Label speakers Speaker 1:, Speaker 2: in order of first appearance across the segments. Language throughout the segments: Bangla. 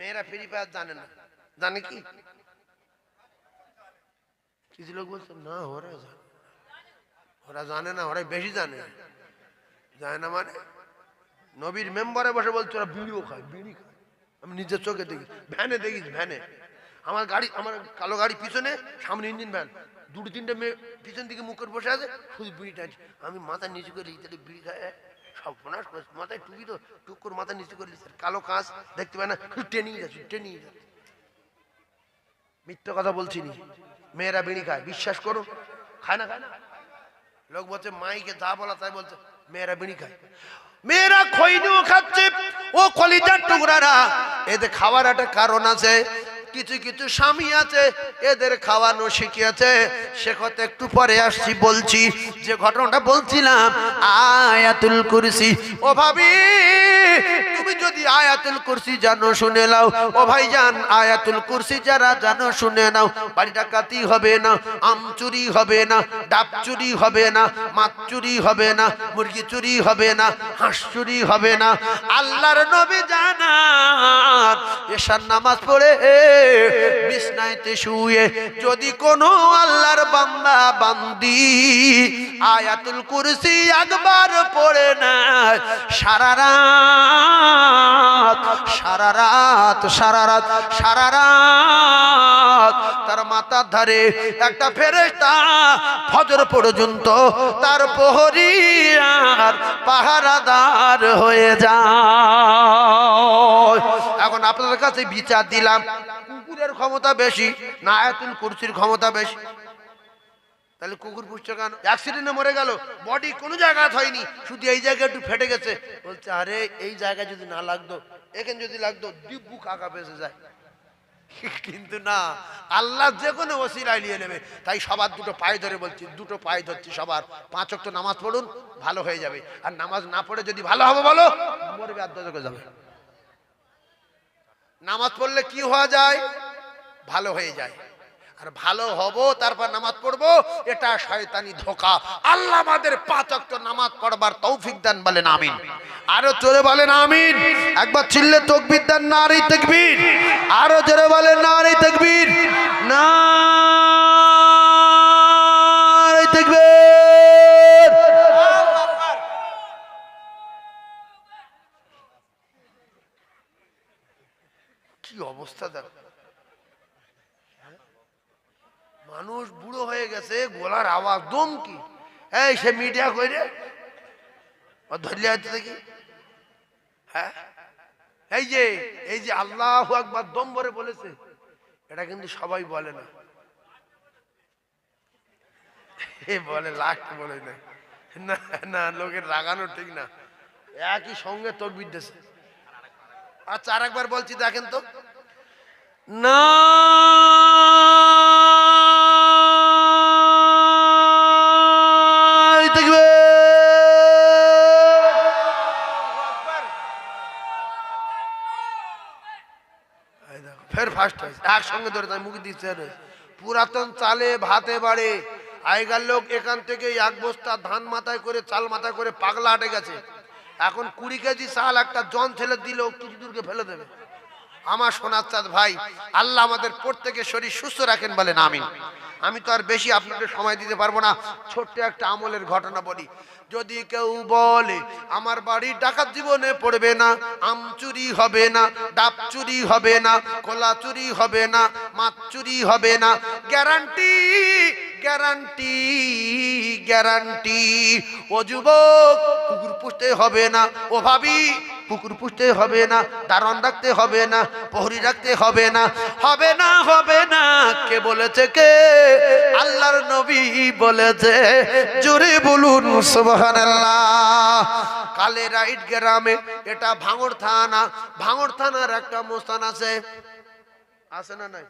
Speaker 1: মেয়েরা ফ্রি ফায়ার জানে না, জানে কি? কিছু লোক বলছে না ওরা জানে, ওরা জানে না, ওরাই বেশি জানে। জানে না মানে নবীর মেম্বারে বসে বলছে ওরা বিড়িও খায়, বিড়ি খায়। আমি নিজের চোখে দেখি, ভ্যানে দেখিস, ভ্যানে আমার গাড়ি, আমার কালো গাড়ি পিছনে, সামনে ইঞ্জিন ভ্যান, দুটো তিনটে মেয়ে পিছন দিকে মুখ করে বসে আছে, শুধু বিড়ি টানছে। আমি মাথা নিচু করে লিখতে বিড়ি খায়, সব ফোনাস করে মাথায় টুকি তো টুক করে মাথা নিচু করে লিখছে, কালো কাঁচ দেখতে পায় না, টেনিয়ে যাচ্ছে, টেনিয়ে যাচ্ছে। মিথ্যা কথা বলছি নি, মেয়েরা বিড়ি খায়, বিশ্বাস করো, খায় না, খায় না। লোক বলছে মাইকে যা বলা তাই বলছে, মেয়েরা বিড়ি খায়, মেয়েরা খৈনিও খাচ্ছে। ও কলিজার টুকরারা, এদের খাওয়ার একটা কারণ আছে। কিছু কিছু স্বামী আছে এদের খাওয়ানো শিখিয়েছে, সে কথা একটু পরে আসছি, বলছি যে ঘটনাটা বলছিলাম আয়াতুল কুরসি। ও ভাবি, তুমি যদি আয়াতুল কুরসি জানো শুনে নাও। ও ভাইজান, আয়াতুল কুরসি যারা জানো শুনে নাও। বাড়ি ডাকাতি হবে না, আম চুরি হবে না, ডাব চুরি হবে না, মাছ চুরি হবে না, মুরগি চুরি হবে না, হাঁস চুরি হবে না। আল্লাহর নবী জানান এশার নামাজ পড়ে বিছনাইতে শুয়ে যদি কোনো আল্লাহর বান্দা বান্দি আয়াতুল কুরসি একবার পড়ে না, সারা রাত সারা রাত সারা রাত সারা রাত তার মাথার ধারে একটা ফেরেশতা ফজর পর্যন্ত তার প্রহরী আর পাহারাদার হয়ে যায়। এখন আপনাদের কাছে বিচার দিলাম, কুকুরের ক্ষমতা বেশি না আয়াতুল কুরসির ক্ষমতা বেশি? তাহলে কুকুর পুষছে কেন? অ্যাক্সিডেন্টে মরে গেল, বডি কোনো জায়গায় হয়নি, শুধু এই জায়গায় একটু ফেটে গেছে, বলছে আরে এই জায়গায় যদি না লাগতো, এখানে যদি লাগতো দিব্যু কাকা বেঁচে যায়। কিন্তু না, আল্লাহ যে কোনো ওসিলায় নিয়ে নেবে। তাই সবার দুটো পায়ে ধরে বলছি, দুটো পায়ে ধরছি সবার, 5 ওয়াক্ত নামাজ পড়ুন, ভালো হয়ে যাবে। আর নামাজ না পড়ে যদি ভালো হবে বলো, মরবে আর দজকে যাবে। নামাজ পড়লে কি হওয়া যায়? ভালো হয়ে যায়। আর ভালো হব তারপর নামাজ পড়বো, এটা শয়তানি ধোঁকা। আল্লাহ আমাদের 5 ওয়াক্ত নামাজ পড়বার তৌফিক দেন, বলেন আমিন। আরো জোরে বলেন আমিন। একবার চিল্লে তাকবীর দেন, নারে তাকবীর। আরো জোরে বলেন নারে তাকবীর, নারে তাকবীর। কি অবস্থা দেখো, মানুষ বুড়ো হয়ে গেছে, গলার আওয়াজ দম কি। এই সে মিডিয়া কইরে ধরলে হচ্ছে দেখি, হ্যাঁ এই যে আল্লাহু আকবার দম ভরে বলেছে, এটা কিন্তু সবাই বলে না। এ বলে লাস্ট বলে না, না না, লোকের রাগানো ঠিক না, একই সঙ্গে তাকবীর দিয়েছে। আচ্ছা আরেকবার বলছি, দেখেন তো, না ফের ফার্স্ট হয়েছে, একসঙ্গে ধরে তাই মুখে দিচ্ছে। পুরাতন চালে ভাতে বাড়ে, আগেকার লোক এখান থেকে 1 বস্তা ধান মাথায় করে, চাল মাথায় করে পাগলা হাটে গেছে। এখন 20 কেজি চাল একটা জন ছেলে দিলেও কিছু দূরকে ফেলে দেবে। আমার সোনার চাঁদ ভাই, আল্লাহ আমাদের প্রত্যেকের শরীর সুস্থ রাখেন, বলেন আমিন। আমি তো আর বেশি আপনাদের সময় দিতে পারবো না, ছোট্ট একটা আমলের ঘটনা বলি। যদি কেউ বলে আমার বাড়ি ডাকাত জীবনে পড়বে না, আম চুরি হবে না, ডাব চুরি হবে না, কলা চুরি হবে না, মাছ চুরি হবে না, গ্যারান্টি গ্যারান্টি গ্যারান্টি। ও যুবক, কুকুর পুষতে হবে না। ও ভাবি, কুকুর পুষতে হবে না, দারোয়ান রাখতে হবে না, প্রহরী রাখতে হবে না, হবে না হবে না। কে বলেছে? কে? আল্লাহর নবী বলেছে, জোরে বলুন সুবহানাল্লাহ। কালেরাইট গ্রামে, এটা ভাঙড় থানা, ভাঙড় থানার একটা মোস্তান আছে, আছে না নাই?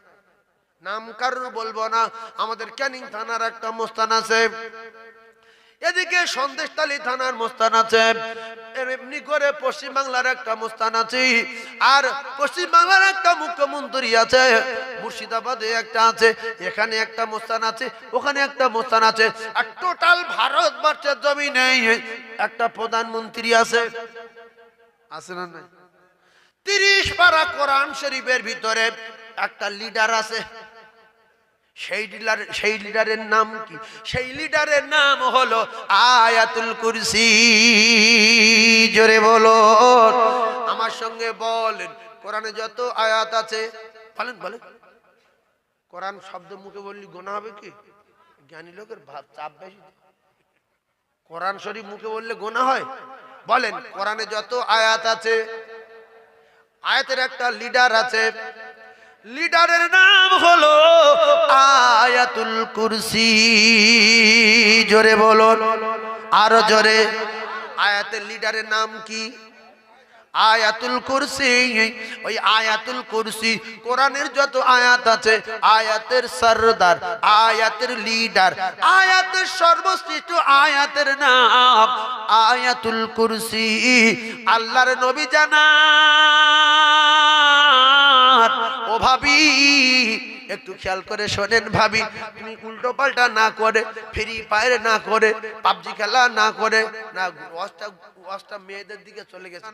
Speaker 1: নাম কারোর বলবো না, আমাদের ক্যানিং থানার একটা মোস্তান আছে, এদিকে সন্দেশখালী থানার মোস্তান আছে, এমনি করে পশ্চিম বাংলার একটা মোস্তান আছে, আর পশ্চিম বাংলার একটা মুখ্যমন্ত্রী আছে, মুর্শিদাবাদে একটা আছে, এখানে একটা মোস্তান আছে, ওখানে একটা মোস্তান আছে, আর টোটাল ভারতবর্ষের জমিনে একটা প্রধানমন্ত্রী আছে, আছে না নাই? 30 পারা কোরআন শরীফের ভিতরে একটা লিডার আছে। সেই লিডারের নাম কি? সেই লিডারের নাম হলো আয়াতুল কুরসি। জোরে বলো, আমার সঙ্গে বলেন, কোরআনে যত আয়াত আছে, বলেন বলেন। কোরআন শব্দ মুখে বললি গোনা হবে কি? জ্ঞানী লোকের চাপ বেশি। কোরআন শরীফ মুখে বললে গোনা হয়? বলেন, কোরআনে যত আয়াত আছে, আয়াতের একটা লিডার আছে, লিডারের নাম হলো আয়াতুল কুরসি। জোরে বলো, আরো জোরে। আয়াতের লিডারের নাম কি? আয়াতুল কুরসি। ওই আয়াতুল কুরসি কোরআনের যত আয়াত আছে, আয়াতের সরদার, আয়াতের লিডার, আয়াতের সর্বশ্রেষ্ঠ আয়াতের নাম আয়াতুল কুরসি। আল্লাহর নবী জানান, ও ভাবি একটু খেয়াল করে শোনেন ভাবি, তুমি উল্টো পাল্টা না করে, ফ্রি ফায়ার না করে, পাবজি খেলা না করে, না ওয়াজটা মেয়েদের দিকে চলে গেছে,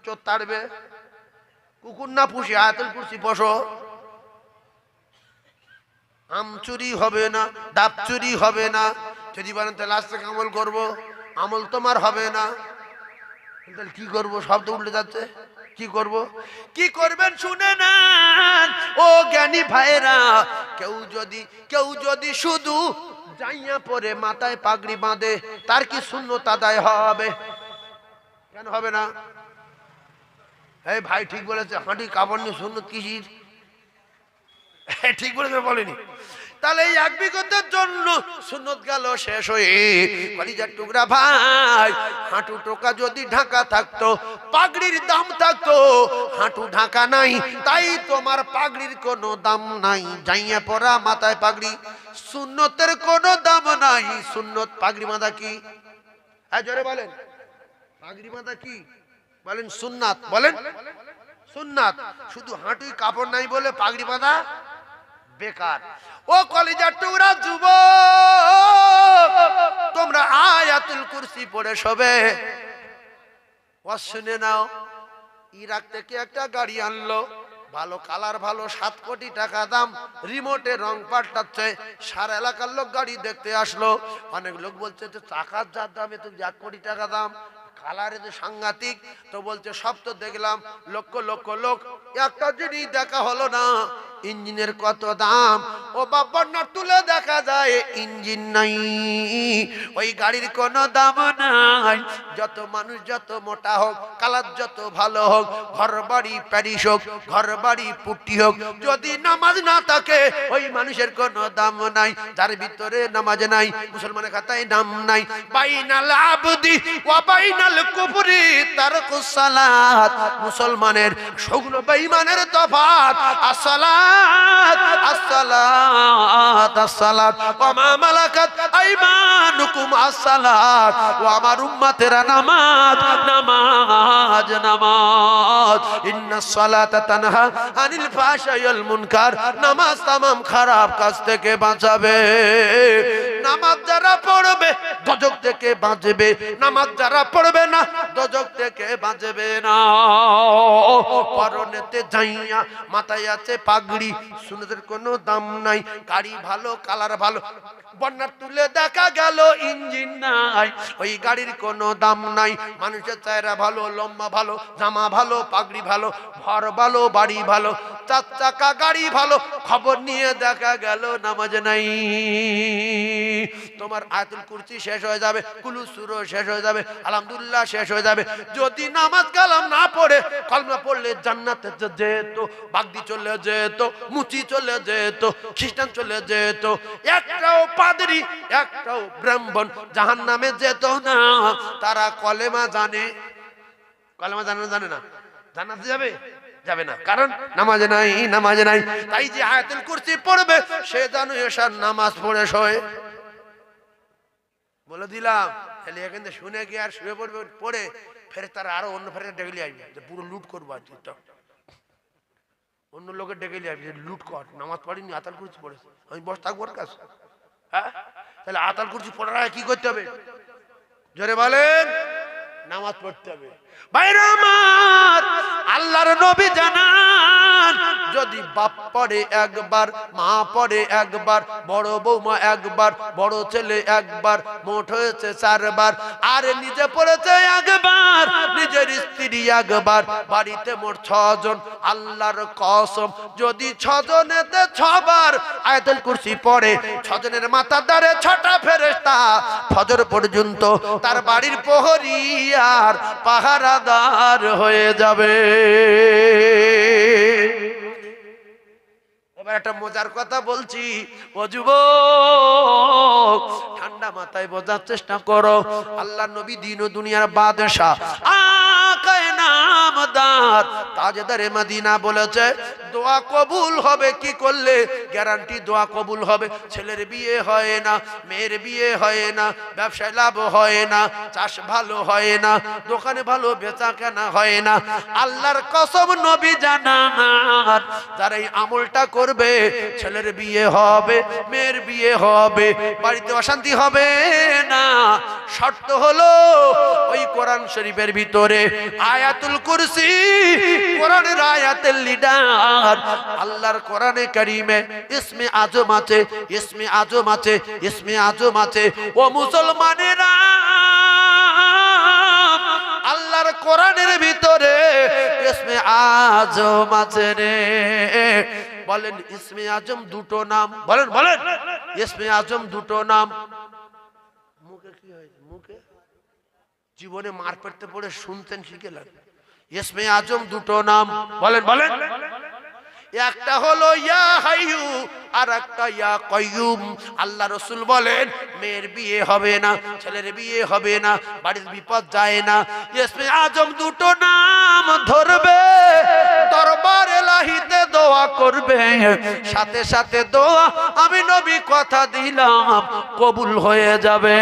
Speaker 1: চোর তাড়বে, কুকুর না পুষি আয়াতুল কুরসি বসো। আম চুরি হবে না, ডাব চুরি হবে না। যদি বলেন তাহলে আজ থেকে আমল করবো, আমল তোমার হবে না। তাহলে কি করবো? সব তো উল্টে যাচ্ছে। কি করব? কি করবেন শুনে নেন ও জ্ঞানী ভাইরা। কেউ যদি শুধু জাইয়া পরে মাথায় পাগড়ি বাঁধে, তার কি সুন্নত আদায় হবে? কেন হবে না? এই ভাই ঠিক বলেছে, হাঁটি কাপড় নিয়ে সুন্নত কিসির? ঠিক বলেছে, বলেনি? তাহলে এই এক বিগতের জন্য সুন্নত গেল শেষ হয়ে। কলিজার টুকরা ভাই, হাঁটু টোকা যদি ঢাকা থাকতো, পাগড়ির দাম থাকতো। হাঁটু ঢাকা নাই, তাই তোমার পাগড়ির কোনো দাম নাই। জাইয়া পরা মাথায় পাগড়ি, সুন্নতের কোনো দাম নাই। সুন্নত পাগড়ি বাঁধা কি? হ্যাঁ জোরে বলেন, পাগড়ি বাঁধা কি? বলেন সুন্নাত। বলেন সুন্নাত। শুধু হাঁটুই কাপড় নাই বলে পাগড়ি বাঁধা বেকার। ও কলিজার টুকরা যুবক, তোমরা আয়াতুল কুরসি পড়ে শোবে। ওয়াজ শুনে নাও। ইরাক থেকে একটা গাড়ি আনলো, ভালো কালার, ভালো 7 কোটি টাকা দাম, রিমোটে রং পাল্টাচ্ছে। সারা এলাকার লোক গাড়ি দেখতে আসলো। অনেক লোক বলছে তো টাকার যা দাম, এত 1 কোটি টাকা দাম, কালারে তো সাংঘাতিক। তো বলছে সব তো দেখলাম, লক্ষ লক্ষ লোক, একটা জিনিস দেখা হলো না, ইঞ্জিনের কত দাম। ও বাবা না তুলে দেখা যায় ইঞ্জিন নাই, ওই গাড়ির কোনো দাম নাই। যত মানুষ যত মোটা হোক, কালার যত ভালো হোক, ঘর বাড়ি প্যারিস হোক, ঘর বাড়ি পুটি হোক, যদি নামাজ না থাকে ওই মানুষের কোনো দাম নাই। যার ভিতরে নামাজ নাই, মুসলমানের খাতায় নাম নাই। বাইনাল আবদি ওয়া বাইনাল কুফরি তারকুস সালাত। মুসলমানের সগুলো বেঈমানের তফাত। আসসালাত আসসালাত আসসালাত ওয়া মা মালাকাত আইমানুকুম আসসালাত। ও আমার উম্মতেরা নামাজ নামাজ নামাজ। ইন্নাস সালাতা তানহা আনিল ফাহশাই ওয়াল মুনকার। নামাজ তামাম খারাপ কাজ থেকে বাঁচাবে। নামাজ যারা পড়বে দোজখ থেকে বাঁচবে, নামাজ যারা পড়বে না দোজখ থেকে বাঁচবে না। পরনেতে যাইয়া মাথায় আছে পাগড়ি, সুন্নতের কোনো দাম নাই। গাড়ি ভালো, কালার ভালো, বন্যার তুলে দেখা গেল ইঞ্জিন নাই, ওই গাড়ির কোনো দাম নাই। মানুষের চেহারা ভালো, লম্বা ভালো, জামা ভালো, পাগড়ি ভালো, ঘর ভালো, বাড়ি ভালো, 4 চাকা গাড়ি ভালো, খবর নিয়ে দেখা গেল নামাজ নাই। তোমার আয়াতুল কুরসি শেষ হয়ে যাবে, কুলু সূরা শেষ হয়ে যাবে, আলহামদুলিল্লাহ শেষ হয়ে যাবে। যদি নামাজ কালাম না পড়ে, কলমা পড়লে জান্নাতে যেত, বাগদি চলে যেত, মুচি চলে যেত, খ্রিস্টান চলে যেত। একটাও পাদ্রী, একটাও ব্রাহ্মণ জাহান্নামে যেত না। তারা কলেমা জানে। কলেমা জানে না? জানে না? জান্নাতে যাবে? যাবে না, কারণ নামাজ নাই, নামাজ নাই। তাই যে আয়াতুল কুরসি পড়বে সে জানো এশার নামাজ পড়ে শোয়। বলে দিলাম, তাহলে এখানে শুনে গিয়ে আর শুয়ে পড়বে, পড়ে ফের তারা আরো অন্য ফের ডেকে নিয়ে আসবে যে পুরো লুট করবো। আজ অন্য লোকের ডেকে নিয়ে আসবে, লুট কর, নামাজ পড়িনি, আয়াতুল কুরসি পড়েছে, আমি বস থাকবো ওর কাছে। হ্যাঁ, তাহলে আয়াতুল কুরসি পড়ার আগে কি করতে হবে? জোরে বলেন। নামাজ পড়তে হবে। ভাইরা আমার, আল্লাহর নবী জানান যদি বাপ পড়ে একবার, মা পড়ে একবার, বড় বৌমা একবার, বড় ছেলে একবার, মোট হয়েছে 4 বার, আর নিজে পড়েছে একবার, নিজের স্ত্রী একবার, বাড়িতে মোট 6 জন। আল্লাহর কসম, যদি 6 জনেতে 6 বার আয়াতুল কুরসি পড়ে, 6 জনের মাথার দ্বারে 6টা ফেরেশতা ফজর পর্যন্ত তার বাড়ির প্রহরী আর পাহারাদার হয়ে যাবে। এবার একটা মজার কথা বলছি, ও যুবক ঠান্ডা মাথায় বোঝার চেষ্টা করো। আল্লাহ নবী দিন ও দুনিয়ার বাদশা, আকায়ে নামদার, তাজদারে মদিনা বলেছে দোয়া কবুল হবে কি করলে? গ্যারান্টি দোয়া কবুল হবে। ছেলের বিয়ে হয় না, মেয়ের বিয়ে হয় না, ব্যবসায় লাভ হয় না, চাষ ভালো হয় না, দোকানে ভালো বেচা কেনা হয় না, আল্লাহর কসম নবী জানান যারা এই আমলটা করবে ছেলের বিয়ে হবে, মেয়ের বিয়ে হবে, বাড়িতে অশান্তি হবে না। শর্ত হলো ওই কোরআন শরীফের ভিতরে আয়াতুল কুরসি, কোরআনের আয়াতের লিডার আল্লাহর কোরআনে কারীমে ইসমে আজম আছে, ইসমে আজম আছে, ইসমে আজম আছে। ও মুসলমানেরা, আল্লাহর কোরআনের ভিতরে ইসমে আজম আছে রে। বলেন ইসমে আজম দুটো নাম, বলেন বলেন ইসমে আজম দুটো নাম। মুখে কি হয়? মুখে জীবনে মার পেটতে পড়ে শুনতেন শিখে লাগে। ইসমে আজম দুটো নাম, বলেন বলেন। একটা হলো ইয়া হাইয়ু আর একটা ইয়া কাইয়ুম। আল্লাহ রাসূল বলেন মেয়ের বিয়ে হবে না, ছেলের বিয়ে হবে না, বাড়ির বিপদ যায় না, ইসমে আজম দুটো নাম ধরবে, দরবার ইলাহিতে দোয়া করবে, সাথে সাথে দোয়া আমি নবী কথা দিলাম কবুল হয়ে যাবে।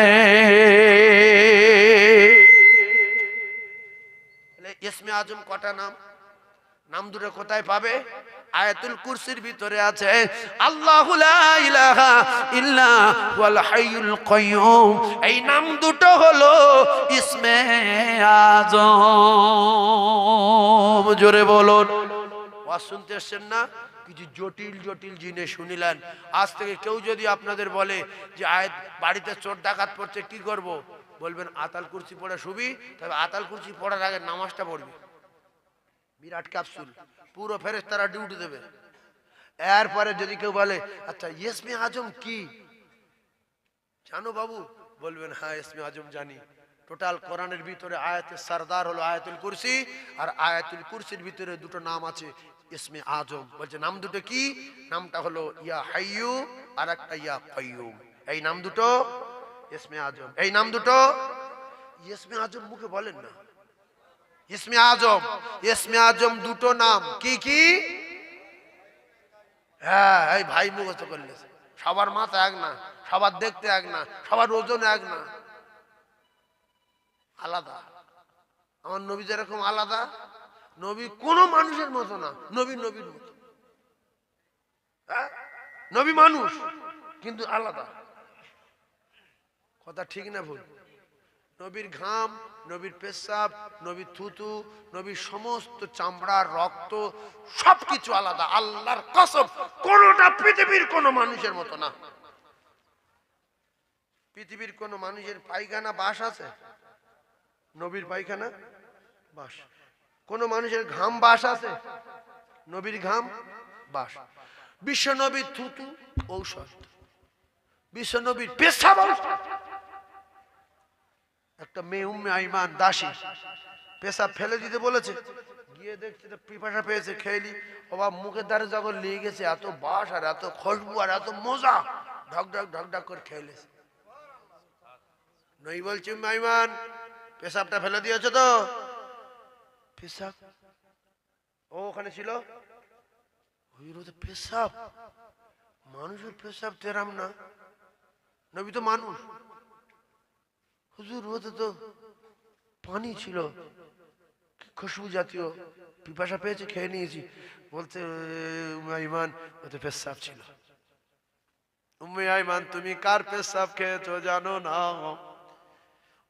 Speaker 1: ইসমে আজম কটা নাম? নাম দুটো কোথায় পাবে? আয়াতুল কুরসির ভিতরে আছে। আল্লাহু লা ইলাহা ইল্লা হুয়াল হাইয়ুল কাইয়ুম, এই নাম দুটো হলো ইসমে আজম। জোরে বলুন। ওয়াজ শুনতে এসেছেন না? কিছু জটিল জটিল জিনিস শুনিলেন। আজ থেকে কেউ যদি আপনাদের বলে যে আয়াত বাড়িতে চোর ডাকাত পড়ছে কি করব, বলবেন আতাল কুরসি পড়া শুবি, তবে আতাল কুরসি পড়ার আগে নামাজটা পড়বি। বিরাট ক্যাপসুল, পুরো ফেরেশতারা ডিউটি দেবে। এরপরে যদি কেউ বলে আচ্ছা ইসমে আজম কি জানো বাবু, বলবেন হ্যাঁ ইসমে আজম জানি। টোটাল কোরআনের ভিতরে আয়াতের সরদার হলো আয়াতুল কুরসি, আর আয়াতুল কুরসির ভিতরে দুটো নাম আছে ইসমে আজম। বলছে নাম দুটো কি? নামটা হলো ইয়া হাইয়ু আর একটা ইয়া কাইয়ুম। এই নাম দুটো ইসমে আজম। এই নাম দুটো ইসমে আজম মুখে বলেন না। ইসমে আজম, ইসমে আজম দুটো নাম কি কি? হ্যাঁ, এই ভাই মুখস্থ করলে। সবার মাথা এক না, সবার দেখতে এক না, সবার ওজন এক না, আলাদা। আমার নবী যেরকম আলাদা, নবী কোন মানুষের মতো না, নবী নবীর মতো। হ্যাঁ, নবী মানুষ কিন্তু আলাদা। কথা ঠিক না ভুল? নবীর ঘাম, নবীর পেশাব, নবীর থুতু, নবীর সমস্ত চামড়া, রক্ত সবকিছু আলাদা। আল্লাহর কসম কোনটা পৃথিবীর কোন মানুষের মতো না। পৃথিবীর কোন মানুষের পায়খানা বাস আছে? নবীর পায়খানা বাস। কোন মানুষের ঘাম বাস আছে? নবীর ঘাম বাস। বিশ্ব নবীর থুতু ঔষধ, বিশ্ব নবীর পেশাব ঔষধ। একটা মেয়ে উম্মে আইমান দাসী পেশাব ফেলে দিতে বলেছে, গিয়ে দেখছে পিপাসা পেয়েছে, খেয়েলি বাবা মুখের দ্বারে যখন লেগে গেছে, এত বাস আর এত খুশবু আর এত মজা, ঢক ঢক ঢক ঢক করে খেয়েলেছে। নই বলছি উম্মে আইমান পেশাবটা ফেলে দিয়েছে তো? পেশাব ও ওখানে ছিল, পেশাব মানুষের পেশাব তেরাম না, নবী তো মানুষ। হুজুর ওতে তো পানি ছিল, খুশবু জাতীয়, পিপাসা পেয়েছে খেয়ে নিয়েছি। বলতে উম্মে আইমান ওতে পেশাব ছিল। উম্মে আইমান তুমি কার পেশাব খেয়েছো জানো না?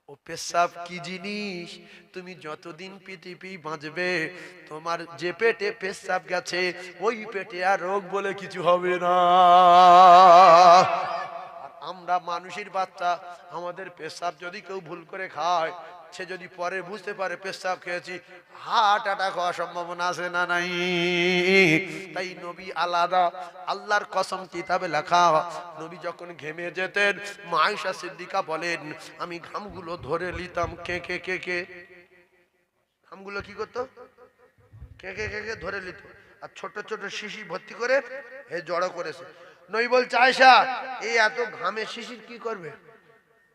Speaker 1: ও পেশাব কি জিনিস, তুমি যতদিন পৃথিবী বাঁচবে তোমার যে পেটে পেশাব গেছে ওই পেটে আর রোগ বলে কিছু হবে না। আমরা মানুষের বাচ্চা, আমাদের পেশাব যদি কেউ ভুল করে খায়, সে যদি পরে বুঝতে পারে পেশাব খেয়েছি, হার্ট অ্যাটাক হওয়ার সম্ভাবনা আছে না নাই? তাই নবী আলাদা, আল্লাহর কসম কিতাবে লেখা, নবী যখন ঘেমে যেতেন মা আয়েশা সিদ্দিকা বলেন আমি ঘামগুলো ধরে নিতাম, কে কে কে কে ঘামগুলো কি করতো, কে কে কে কে ধরে নিত, আর ছোট ছোট শিশি ভর্তি করে এই জড়ো করেছে। নবী বলছে আয়েশা এই এত ঘামে শিশির কি করবে,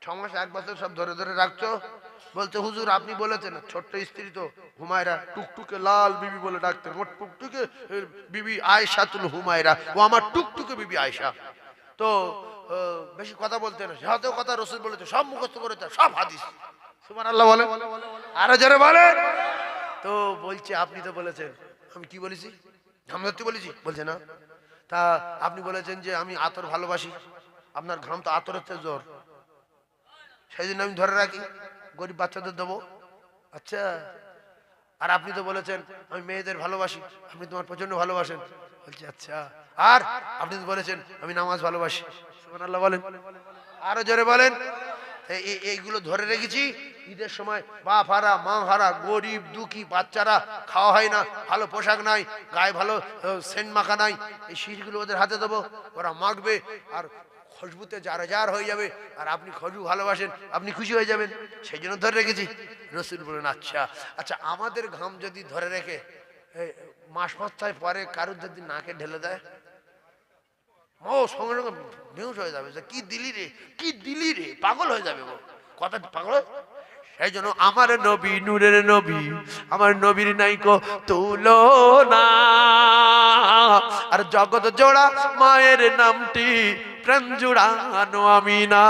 Speaker 1: 6 মাস 1 বছর সব ধরে ধরে রাখছো? বলছে হুজুর আপনি বলেছেন, ছোট্ট স্ত্রী তো হুমায়রা, টুকটুকে লাল বিবি বলে ডাকতেন, ও টুকটুকে বিবি আয়েশাতুল হুমায়রা, ও আমার টুকটুকে বিবি আয়েশা। তো বেশি কথা বলতে না, যত কথা রাসূল বলেছে সব মুখস্থ করেছে, সব হাদিস। সুবহানাল্লাহ বলে, আরো জোরে বলে। তো বলছে আপনি তো বলেছেন, আমি কি বলেছি, ঘাম ধরতে বলেছি? বলছে না। তা আপনি বলেছেন যে আমি আতর ভালোবাসি, আপনার ঘাম তো আতরের চেয়ে জ্বর, সেই জন্য আমি ধরে রাখি, গরিব বাচ্চাদের দেবো। আচ্ছা, আর আপনি তো বলেছেন আমি মেয়েদের ভালোবাসি, আপনি তোমার প্রচন্ড ভালোবাসেন। বলছে আচ্ছা, আর আপনি তো বলেছেন আমি নামাজ ভালোবাসি। সুবহানাল্লাহ বলেন, আরো জোরে বলেন। এইগুলো ধরে রেখেছি। ঈদের সময় বাপ হারা মা হারা গরিব দুঃখী বাচ্চারা, খাওয়া হয় না, ভালো পোশাক নাই, গায়ে ভালো সেন্ট মাখা নাই, এই শীষগুলো ওদের হাতে দেবো, ওরা মাখবে আর খুশবুতে জার হয়ে যাবে, আর আপনি খুশবু ভালোবাসেন, আপনি খুশি হয়ে যাবেন, সেই জন্য ধরে রেখেছি। রাসূল বলেন আচ্ছা আচ্ছা, আমাদের ঘাম যদি ধরে রেখে মাস 5-6 পরে কারুর যদি নাকে ঢেলে দেয়, ও সঙ্গে সঙ্গে বেহুশ হয়ে যাবে, কি দিলি রে, কি দিলি রে, পাগল হয়ে যাবে, ও কথা পাগল। সেই জন্য আমার নবী নূরের নবী, আমার নবীর নাইকো তুলনা, আর জগৎ জোড়া মায়ের নামটি প্রাণ জুড়ানো আমিনা।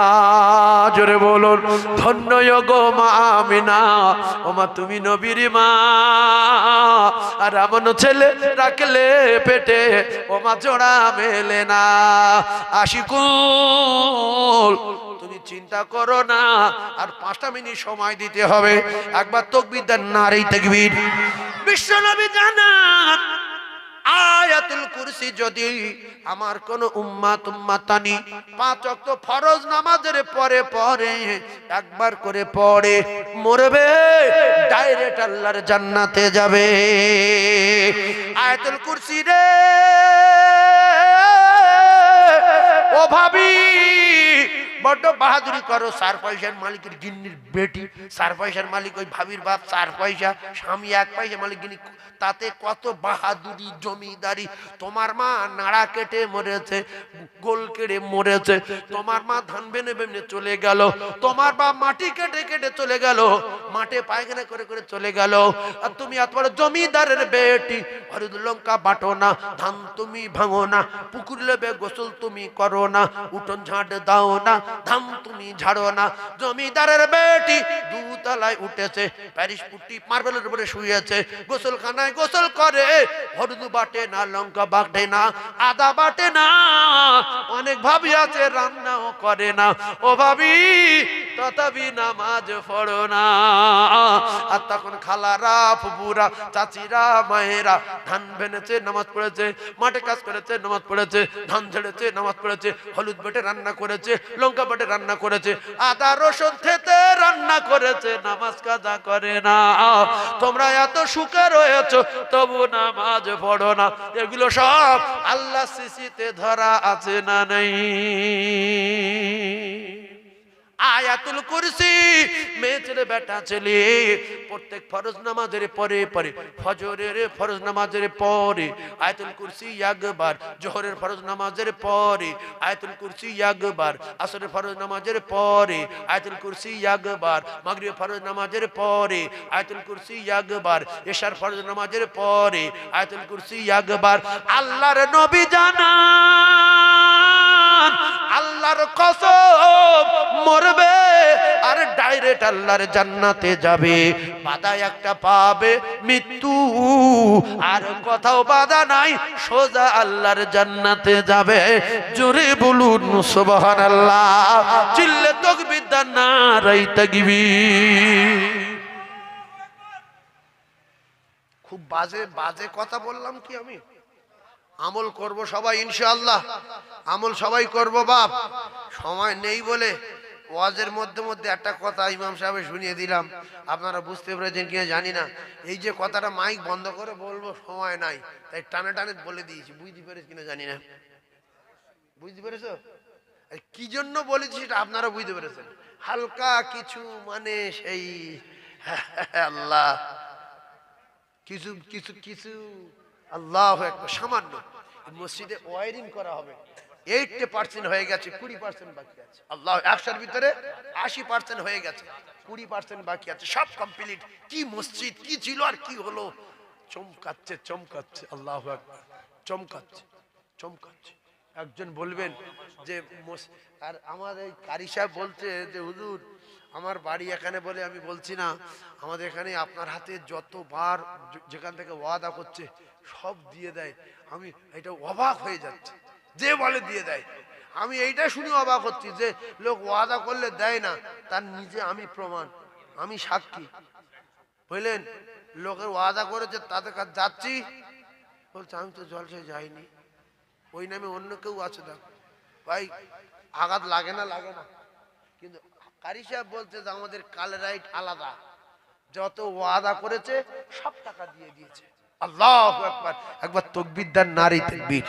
Speaker 1: জোরে বলুন ধন্য গো মা আমিনা, ও মা তুমি নবীর মা, আর এমন ছেলে রাখলে পেটে ও মা জোড়া মেলে না। আশিকুল তুমি চিন্তা করো না, আর 5টা মিনিট সময় দিতে হবে, একবার তাকবীর দেন, নারে তাকবীর। বিশ্বনবী জানান আয়াতুল কুরসি যদি আমার কোন উম্মাতানি 5 ওয়াক্ত ফরজ নামাজের পরে পরে একবার করে পড়ে, মরবে ডাইরেক্ট আল্লাহর জান্নাতে যাবে। আয়াতুল কুরসি রে ও ভাবি বড় বাহাদুরি করো, 4 পয়সার মালিকের গিন্নির বেটি, 4 পয়সার মালিক ওই ভাবির বাপ, 4 পয়সা স্বামী, 1 পয়সা মালিক গিন্নি, তাতে কত বাহাদুরি জমিদারি। তোমার মা নাড়া কেটে মরেছে, গোল কেটে মরেছে, তোমার মা ধান বেনে বেনে চলে গেল, তোমার বাপ মাটি কেটে কেটে চলে গেল, মাঠে পায়খানা করে করে চলে গেল, আর তুমি এত বড় জমিদারের বেটি, হলুদ লঙ্কা বাটো না, ধান তুমি ভাঙো না, পুকুর লেবে গোসল তুমি করো না, উঠোন ঝাঁট দাও না, ধাম তুমি ঝাড়ো না। জমিদারের বেটি 2 তলায় উঠেছে, প্যারিস পুটি মার্বেলের উপরে শুয়েছে, গোসলখানায় গোসল করে, হলুদ বাটে না, লঙ্কা বাটে না, আদা বাটে না, অনেক ভাবি আছে রান্নাও করে না। ও ভাবি তথাপি নামাজ পড়ো না। আর তখন খালারা ফুপুরা চাচিরা মায়েরা ধান বেনেছে নামাজ পড়েছে, মাঠে কাজ করেছে নামাজ পড়েছে, ধান ঝেড়েছে নামাজ পড়েছে, হলুদ বেটে রান্না করেছে, লঙ্কা বেটে রান্না করেছে, আদা রসুন থেতে রান্না করেছে, নামাজ কাজা করে না। তোমরা এত সুখে রয়েছো তবু নামাজ পড়ো না, এগুলো সব আল্লাহ সিসিতে ধরা আছে না নেই? আয়াতুল কুরসি মেয়ে ছেলে বেটা ছেলে প্রত্যেক ফরজ নামাজের পরে পরে, ফজরের ফরজ নামাজের পরে আয়াতুল কুরসি একবার, জোহরের ফরজ নামাজের পরে আয়াতুল কুরসি একবার, আসরের ফরজ নামাজের পরে আয়াতুল কুরসি একবার, মাগরিবের ফরজ নামাজের পরে আয়াতুল কুরসি একবার, ইশার ফরজ নামাজের পরে আয়াতুল কুরসি একবার। আল্লাহর নবী জানান আল্লাহর কসম মরবে আর ডাইরেক্ট আল্লাহর জান্নাতে যাবে। বাধা একটা পাবে মৃত্যু, আর কোথাও বাধা নাই, সোজা আল্লাহর জান্নাতে যাবে। জোরে বলুন সুবহানাল্লাহ, চিল্লে তাকবীর দান, নারায়ে তাকবীর। খুব বাজে বাজে কথা বললাম কি আমি? আমল করব সবাই ইনশাআল্লাহ, আমল সবাই করব বাপ। সময় নেই বলে ওয়াজের মধ্যে মধ্যে একটা কথা ইমাম সাহেব শুনিয়ে দিলাম, আপনারা বুঝতে পেরেছেন কিনা জানি না। এই যে কথাটা মাইক বন্ধ করে বলবো, সময় নাই, তাই টানে টানে বলে দিয়েছি। বুঝতে পেরেছ কিনা জানি না, বুঝতে পেরেছো? কি জন্য বলেছি সেটা আপনারা বুঝতে পেরেছেন। হালকা কিছু মানে সেই আল্লাহ কিছু কিছু কিছু আল্লাহ একটা সামান্য মসজিদে ওয়ারিং করা হবে, 80% হয়ে গেছে, 20% বাকি আছে। আল্লাহ, 100-র ভিতরে 80% হয়ে গেছে, 20% বাকি আছে, সব কমপ্লিট। কি মসজিদ কি ছিল আর কি হলো, চমকাচ্ছে চমকাচ্ছে, আল্লাহু আকবার, চমকাচ্ছে চমকাচ্ছে। একজন বলবেন যে আর আমার এই কারি সাহেব বলছে যে হুজুর আমার বাড়ি এখানে, বলে আমি বলছি না, আমাদের এখানে আপনার হাতে যতবার যেখান থেকে ওয়াদা করছে সব দিয়ে দেয়। আমি এটা অবাক হয়ে যাচ্ছি, যে বলে দিয়ে দেয়। আমি এইটা শুনে অবাক হচ্ছি যে লোক ওয়াদা করলে দেয় না, তার নিজে আমি প্রমাণ, আমি সাক্ষী। বুঝলেন, লোকের ওয়াদা করেছে তাদের কাছে যাচ্ছি, বলছে আমি তো জলসায় যাইনি, ওই নামে অন্য কেউ আছে। দেখ ভাই, আঘাত লাগে না লাগে না, কিন্তু কারি সাহেব বলছে যে আমাদের কালেরাইট আলাদা, যত ওয়াদা করেছে সব টাকা দিয়ে দিয়েছে। আল্লাহু আকবার, একবার তাকবীর দেন, নারায়ে তাকবীর,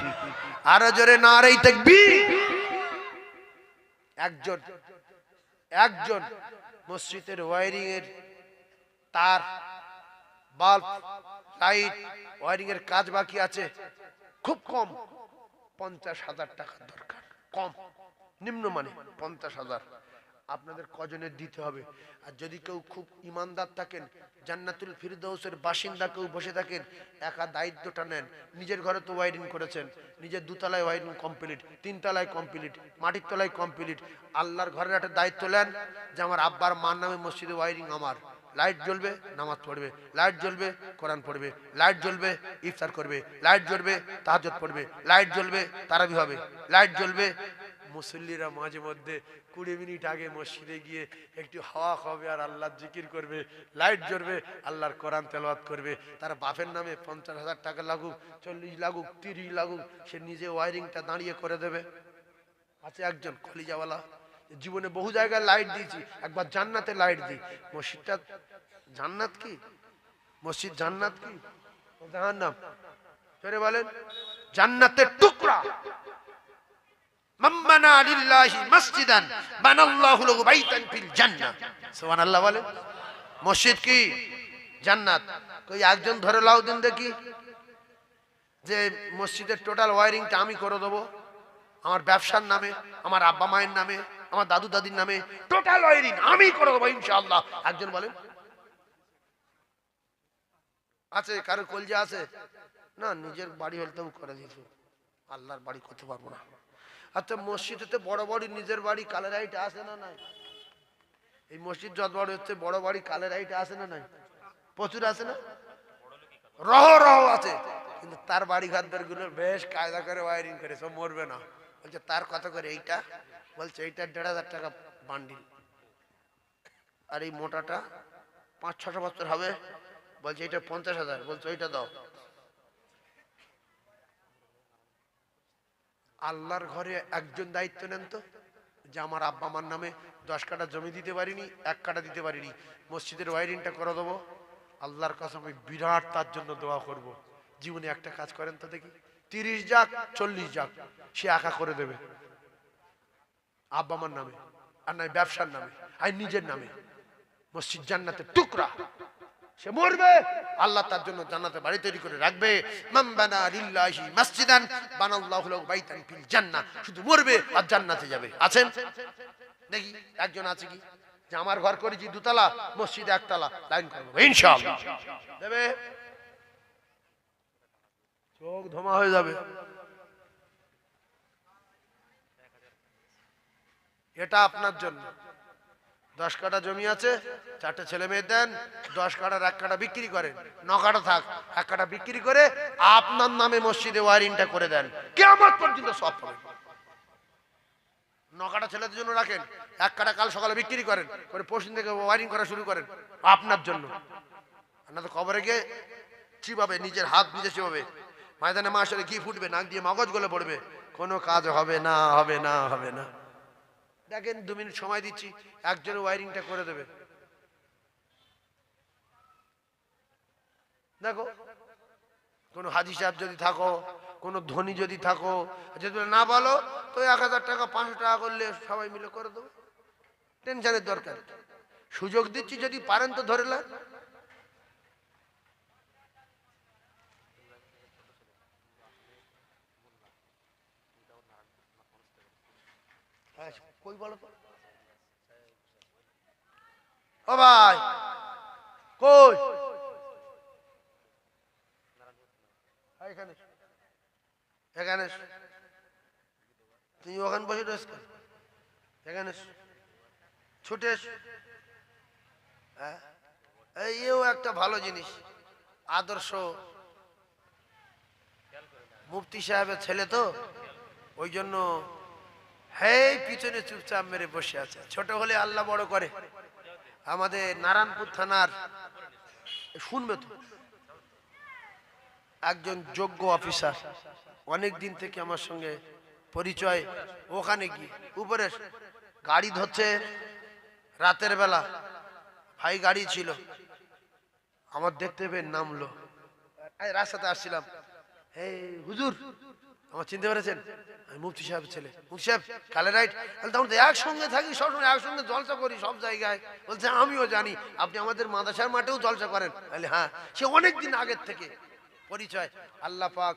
Speaker 1: আরো জোরে নারায়ে তাকবীর। একজন মসজিদের ওয়্যারিং এর তার, বাল্ব, লাইট, ওয়্যারিং এর কাজ বাকি আছে, খুব কম 50,000 টাকা দরকার, কম নিম্নমানে 50,000। আপনাদের কজনের দিতে হবে? আর যদি কেউ খুব ইমানদার থাকেন, জান্নাতুল ফিরদৌসের বাসিন্দা কেউ বসে থাকেন, একা দায়িত্বটা নেন। নিজের ঘরে তো ওয়ারিং করেছেন, নিজের দুতলায় ওয়ারিং কমপ্লিট, 3 তলায় কমপ্লিট, মাটির তলায় কমপ্লিট। আল্লাহর ঘরের একটা দায়িত্ব নেন যে আমার আব্বার মার নামে মসজিদে ওয়ারিং আমার, লাইট জ্বলবে নামাজ পড়বে, লাইট জ্বলবে কোরআন পড়বে, লাইট জ্বলবে ইফতার করবে, লাইট জ্বলবে তাহাজ্জুদ পড়বে, লাইট জ্বলবে তারাবি হবে, লাইট জ্বলবে। মুসল্লিরা মাঝে মধ্যে 20 মিনিট আগে মসজিদে গিয়ে একটু হাওয়া খাবে আর আল্লাহর জিকির করবে, লাইট জ্বলবে, আল্লাহর কোরআন তেলাওয়াত করবে। তার বাপের নামে 50,000 টাকা লাগুক, 40 লাগুক, 30 লাগুক, সে নিজে ওয়ারিংটা দাঁড়িয়ে করে দেবে। আছে একজন কলিজাওয়ালা, জীবনে বহু জায়গায় লাইট দিয়েছি, একবার জান্নাতে লাইট দিই। মসজিদটা জান্নাত কি? মসজিদ জান্নাত কি জাহান্নাম? ফেরে বলেন, জান্নাতের টুকরা। মাম্মানা লিল্লাহি মসজিদান বানাল্লাহু লাহু বাইতান ফিল জান্নাহ। সুবহানাল্লাহ বলেন। মসজিদ কি? জান্নাত। কই একজন ধরে লাও দিন দেখি যে মসজিদের টোটাল ওয়্যারিংটা আমি করে দেবো, আমার ব্যবসার নামে, আমার আব্বা মায়ের নামে, আমার দাদু দাদির নামে টোটাল ওয়্যারিং আমি করে দেবো ইনশাআল্লাহ। একজন বলেন আছে? কারো কলজা আছে? না, নিজের বাড়ি হলে তো করে দিত, আল্লাহর বাড়ি করতে পারবো না। আচ্ছা, মসজিদেতে বড় বড় নিজের বাড়ি কালেরাইট আছে না নাই? এই মসজিদ যত বড় হচ্ছে, বড় বাড়ি কালেরাইট আছে না নাই? প্রচুর আছে না? রহ রহ আছে, কিন্তু তার বাড়ি ঘরদার গুলো বেশ কায়দা করে ওয়্যারিং করে, সব মরবে না। বলছে তার কত করে? এইটা বলছে এইটা 1,500 টাকা বান্ডিল, আর এই মোটাটা 5-6 বছর হবে, বলছে এটা 50,000, বলছে ওইটা দাও। আল্লাহর ঘরে একজন দায়িত্ব নেন তো, যে আমার আব্বা মার নামে 10 কাঠা জমি দিতে পারিনি, 1 কাঠা দিতে পারিনি, মসজিদের ওয়্যারিংটা করে দেবো। আল্লাহর কাছে আমি বিরাট তার জন্য দোয়া করব। জীবনে একটা কাজ করেন তো দেখি, 30 যাক 40 যাক, সে একা করে দেবে, আব্বা মার নামে, আর নাই ব্যবসার নামে, আর নিজের নামে। মসজিদ জান্নাতের টুকরা, সে মরবে, আল্লাহ তার জন্য জান্নাতে বাড়ি তৈরি করে রাখবে। মান বানা লিল্লাহি মসজিদান বানাল্লাহু লাহু বাইতান ফিল জান্নাহ, শুধু মরবে আর জান্নাতে যাবে। আছেন দেখি একজন আছে কি যে আমার ঘর করেছি 2 তলা, মসজিদে 1 তলা, লাইন করব ইনশাআল্লাহ দেবে? চোখ ধোমা হয়ে যাবে। এটা আপনার জন্য, 10 কাঠা জমি আছে, 4টে ছেলে মেয়ে দেন, 10 কাঠার 1 কাঠা বিক্রি করেন, 9 কাঠা থাক, 1 কাঠা বিক্রি করে আপনার নামে মসজিদে ওয়ারিংটা করে দেন, কিয়ামত পর্যন্ত সব পাবেন। 9 কাঠা ছেলেদের জন্য রাখেন, 1 কাঠা কাল সকালে বিক্রি করেন, করে পরশুদিন থেকে ওয়ারিং করা শুরু করেন আপনার জন্য। না তো কবরে গিয়ে চিবাবে, নিজের হাত নিজে চিবাবে, ময়দানে মাশারে ঘি ফুটবে, নাক দিয়ে মগজ গলে পড়বে, কোনো কাজ হবে না, হবে না, হবে না। দেখেন 2 মিনিট সময় দিচ্ছি, একজনের ওয়ারিংটা করে দেবে। দেখো কোন হাজি সাহেব যদি থাকো, কোন ধনী যদি থাকো, যদি না বলো তো 1000 টাকা 500 টাকা করলে সবাই মিলে করে দেবো, টেনশনের দরকার। সুযোগ দিচ্ছি, যদি পারেন তো ধরে নেন। কই বলো তো ও ভাই, কই এখানে, এখানে তুই ওখানে বসে রয়েছ, এখানে ছুটে এস। এইও একটা ভালো জিনিস, আদর্শ মুফতি সাহেবের ছেলে তো, ওই জন্য হেই পিছনে চুপচাপ মেরে বসে আছে। ছোট হলে আল্লাহ বড় করে। আমাদের নারায়ণপুর থানার, শুনবে তো, একজন যোগ্য অফিসার, অনেক দিন থেকে আমার সঙ্গে পরিচয়। ওখানে গিয়ে উপরে গাড়ি ধরছে রাতের বেলা, ভাই গাড়ি ছিল, আমার দেখতে পেয়ে নামলো, রাস্তাতে আসছিলাম, হে হুজুর আমার চিনতে পেরেছেন, আমি মুফতি সাহেবের ছেলে। মুফতি সাহেব কালে রাইট, তখন তো একসঙ্গে থাকি, সবসময় একসঙ্গে জলসা করি সব জায়গায়। বলছে আমিও জানি আপনি আমাদের মাদ্রাসার মাঠেও জলসা করেন। বলে হ্যাঁ, সে অনেক দিন আগের থেকে পরিচয়। আল্লাহ পাক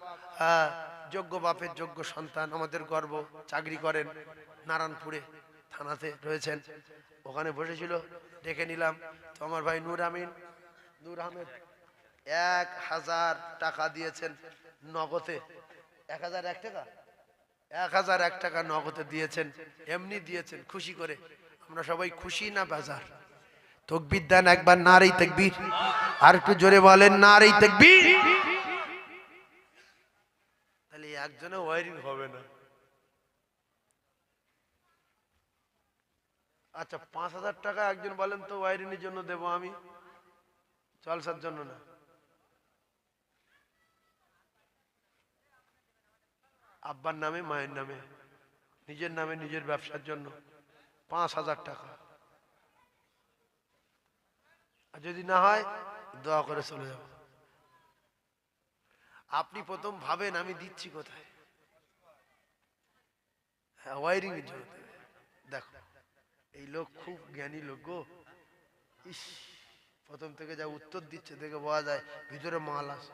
Speaker 1: যোগ্য বাপের যোগ্য সন্তান, আমাদের গর্ব। চাকরি করেন নারায়ণপুরে থানাতে রয়েছেন, ওখানে বসেছিল, ডেকে নিলাম। তো আমার ভাই নূর আমিন, নূর আহমেদ 1000 টাকা দিয়েছেন নগদে। 1001 টাকা, 1001 টাকা নগদে দিয়েছেন, এমনি দিয়েছেন খুশি করে। আমরা সবাই খুশি না বাজার? তাকবীর দেন একবার, নারে তাকবীর। আর একটু জোরে বলেন নারে তাকবীর। তাহলে একজনে ওয়ারিং হবে না। আচ্ছা 5000 টাকা একজন বলেন তো ওয়ারিং এর জন্য দেব আমি, জলসার জন্য না। আব্বার নামে, মায়ের নামে, নিজের নামে, নিজের ব্যবসার জন্য 5000 টাকা। আর যদি না হয় দোয়া করে চলে যাব। আপনি প্রথম ভাবেন আমি দিচ্ছি কোথায়? হ্যাঁ, ওয়ারিং এর জন্য দেবে। দেখো এই লোক খুব জ্ঞানী লোক গো। ইস, প্রথম থেকে যা উত্তর দিচ্ছে দেখে বোঝা যায় ভিতরে মাল আছে।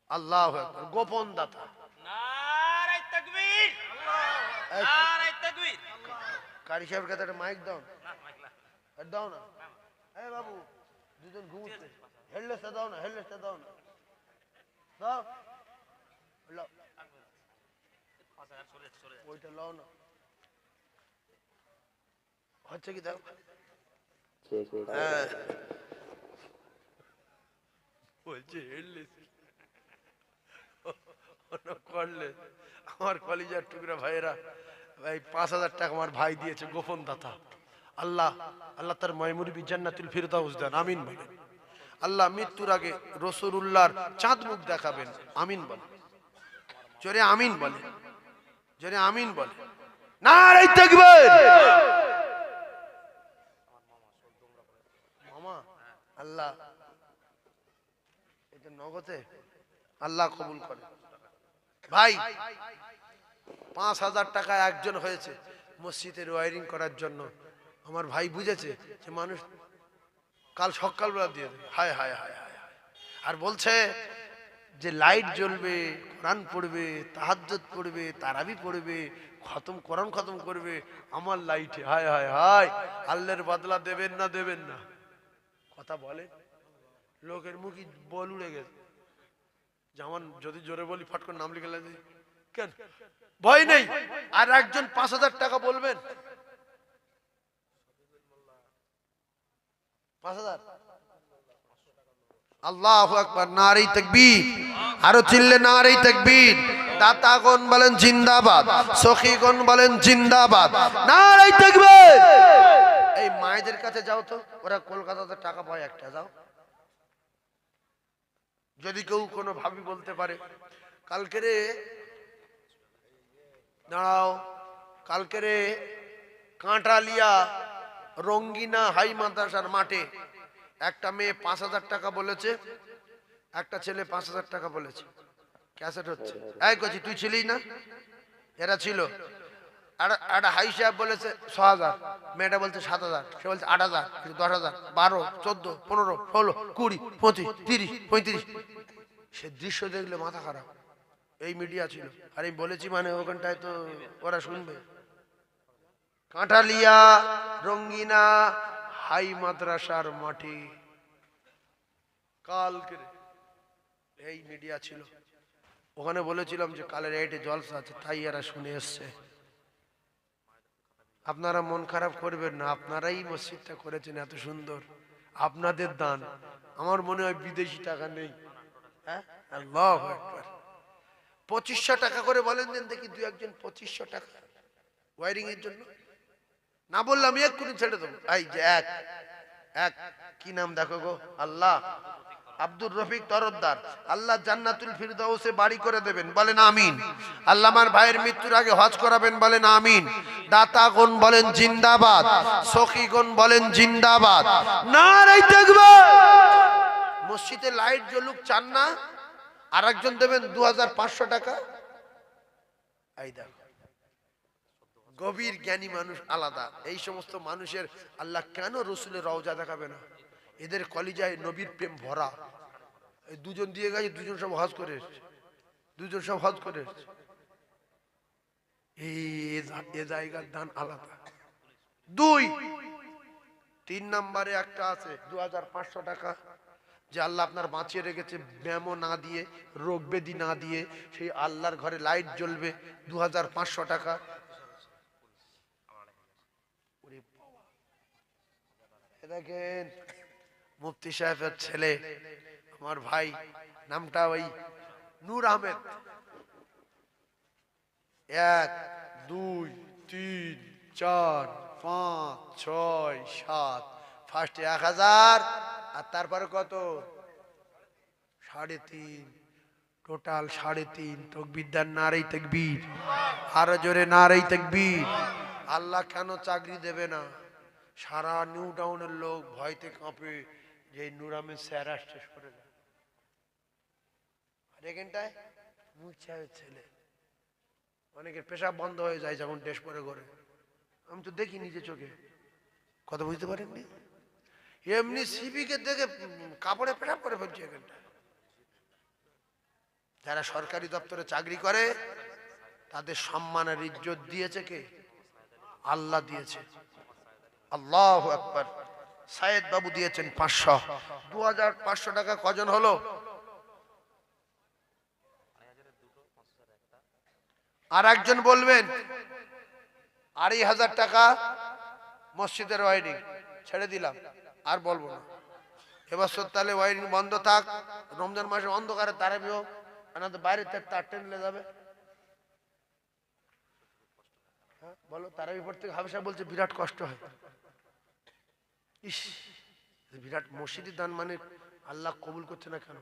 Speaker 1: আল্লাহু আকবার, গোপন দাতা।
Speaker 2: নারে তাকবীর, নারে তাকবীর।
Speaker 1: কারি সাহেবের কাছে একটা মাইক দাও, দাও না। এই বাবু দুজন ঘুমোচ্ছে, হেডলেসটা দাও না, হেডলেসটা দাও না, দাও। ওইটা লাও না, হচ্ছে কি দাও। হ্যাঁ বলছে হেডলেস করলে। আমার কলিজার টুকরা ভাইয়েরা, ভাই 5000 টাকা আমার ভাই দিয়েছে, গোপন দাতা। আল্লাহ, আল্লাহ তার মায়মুরবি জান্নাতুল ফিরদাউস দেন, আমিন বলেন। আল্লাহ মৃত্যুর আগে রাসূলুল্লাহর চাঁদ মুখ দেখাবেন, আমিন বলেন। জোরে আমিন বলেন, জোরে আমিন বলেন। নারে তাকবীর। মামা আল্লাহ এটা নগদে আল্লাহ কবুল করে। ভাই 5000 টাকা একজন হয়েছে মসজিদের ওয়ারিং করার জন্য। আমার ভাই বুঝেছে যে মানুষ কাল সকালবেলা দিয়ে দেবে। হায় হায় হায় হায় হায়। আর বলছে যে লাইট জ্বলবে, কোরআন পড়বে, তাহাজ্জুদ পড়বে, তারাবি পড়বে, খতম কোরআন খতম করবে আমার লাইটে। হায় হায় হায়, আল্লাহর বদলা দেবেন না, দেবেন না? কথা বলে লোকের মুখে বল উড়ে গেছে। যেমন যদি জোরে বলি ফট করে নাম লিখে লাগে, কেন ভয় নেই? আর একজন 5,000 টাকা বলবেন? 5,000? আল্লাহু আকবার, নারে তাকবীর। আরো চিল্লে নারে তাকবীর। দাতাগণ বলেন জিন্দাবাদ, সখীগণ বলেন জিন্দাবাদ, নারে তাকবীর। এই মায়েদের কাছে যাও তো, ওরা কলকাতাতে টাকা পায় একটা, যাও। যদি কেউ কোনো ভাবি বলতে পারে কালকে রে, দাঁড়াও, কালকে রে কাঁঠালিয়া রঙ্গিনা হাই মাদ্রাসার মাঠে একটা মেয়ে 5,000 টাকা বলেছে, একটা ছেলে 5,000 টাকা বলেছে। ক্যাসেট হচ্ছে। এই কচি, তুই ছিলিস না? এরা ছিল। আর একটা হাই সাহেব বলেছে 6,000, মেয়েটা বলছে 7,000, সে বলছে 8,000, 10,000, 12, 14, 15, 16, 20, 25, 30, 35। সে দৃশ্য দেখলে মাথা খারাপ। এই মিডিয়া ছিল। আর আমি বলেছি মানে ওখানটায় তো ওরা শুনবে। কাঁঠালিয়া রঙ্গিনা হাই মাদ্রাসার মাঠে কালকে এই মিডিয়া ছিল। ওখানে বলেছিলাম যে কালের এইটে জলসা আছে, তাই এরা শুনে এসছে। আপনারা মন খারাপ করবেন না, আপনারাই মসজিদটা করেছেন এত সুন্দর, আপনাদের দান। আমার মনে হয় বিদেশি টাকা নেই। হ্যাঁ, আল্লাহু আকবার। 2500 টাকা করে বলেন দেন দেখি, দুই একজন 2500 টাকা ওয়ারিং এর জন্য। না বললাম এক্ষুনি ছেড়ে দেবো। এই যে এক কি নাম দেখো গো, আল্লাহ, আব্দুর রফিক তরফদার, আল্লাহ জান্নাতুল ফিরদাউসে বাড়ি করে দেবেন, বলেন আমিন। আল্লাহ আমার ভাইয়ের মৃত্যুর আগে হজ করাবেন, বলেন আমিন। দাতাগণ বলেন জিন্দাবাদ, সখীগণ বলেন জিন্দাবাদ, নারে তাকবীর। মসজিদে লাইট জ্বলুক চান না? আর একজন দেবেন 2,500 টাকা। এই দেখো, গভীর জ্ঞানী মানুষ আলাদা। এই সমস্ত মানুষের আল্লাহ কেন রসুলের রওজা দেখাবে না? এদের কলিজায় নবীর প্রেম ভরা। এই দুজন দিয়ে গেছে, দুজন সব হজ করে এসছে, দুজন সব হজ করে এসছে। এ জায়গার দান আলাদা। 3 নম্বরে একটা আছে 2,500 টাকা, যে আল্লাহ আপনার বাঁচিয়ে রেখেছে ব্যামো না দিয়ে, রোগ ব্যাধি না দিয়ে, সেই আল্লাহর ঘরে লাইট জ্বলবে, 2,500 টাকা। দেখেন মুফতি সাহেবের ছেলে, আমার ভাই, নামটা ওই নূর আহমেদ। 1, 2, 3, 4, 5, 6, 7, ফার্স্টে 1,000, আর তারপরে কত? 3.5, টোটাল 3.5। তাকবীর দেন, নারে তাকবীর। আরো জোরে নারে তাকবীর। আল্লাহ কেন চাকরি দেবে না? সারা নিউ টাউনের লোক ভয়তে কাঁপে যে নূর আহমেদ স্যার আসছে, সরে যায়। আর এখানটায় মুফতি সাহেবের ছেলে, অনেকের পেশাব বন্ধ হয়ে যায় যখন ড্রেস পরে ঘরে। আমি তো দেখি নিজে চোখে, কথা বুঝতে পারেননি? এমনি সিভিকে দেখে কাপড়ে পেশাব করে ফেলছে এখানটা। যারা সরকারি দপ্তরে চাকরি করে তাদের সম্মানের ইজ্জত দিয়েছে কে? আল্লাহ দিয়েছে। আল্লাহু আকবার। সায়েদ বাবু দিয়েছেন 500। 2,500 টাকা কজন হলো? আর একজন বলবেন 2,500 টাকা মসজিদের ওয়ারিং, ছেড়ে দিলাম, আর বলবো না। এবার তাহলে ওয়ারিং বন্ধ থাক, রমজান মাসে অন্ধকারে তারাবি হোক, না তো বাইরে তার টেনে যাবে। হ্যাঁ বলো, তারাবি পড়তে হাবেশা বলছে বিরাট কষ্ট হয়। ইস, বিরাট মসজিদের দান মানে আল্লাহ কবুল করছে না কেন?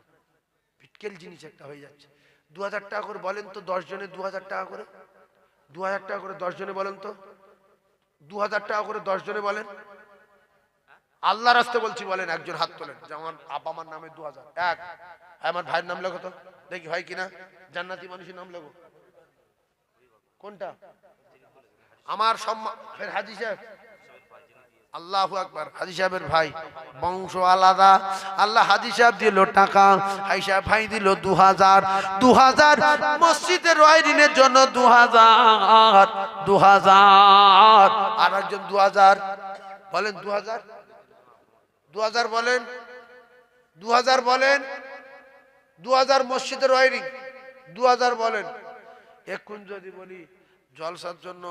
Speaker 1: পিটকেল জিনিস একটা হয়ে যাচ্ছে। 2,000 টাকা করে বলেন তো 10 জনে, 2,000 টাকা করে, 2,000 টাকা করে 10 জনে বলেন তো, 2,000 টাকা করে 10 জনে বলেন। আল্লাহর রাস্তে বলছি, বলেন, একজন হাত তোলেন যে আমার আব্বা আমার নামে 2,000। এক, আমার ভাইয়ের নাম লেখো তো দেখি হয় কিনা, জান্নাতি মানুষের নাম লেখো। কোনটা? আমার সম্মান, ফের হাজি সাহেব। আল্লাহু আকবার। হাজি সাহেবের ভাই, বংশ আলাদা। আল্লাহ হাজি সাহেব দিল টাকা, হাই সাহেব ভাই দিল 2,000। 2,000 মসজিদের ওয়ারিংয়ের জন্য, 2,000, 2,000। আর একজন 2,000 বলেন, 2,000, 2,000 বলেন, 2,000 বলেন, 2,000 মসজিদের ওয়ারিং, 2,000 বলেন। এখন যদি বলি জলসার জন্য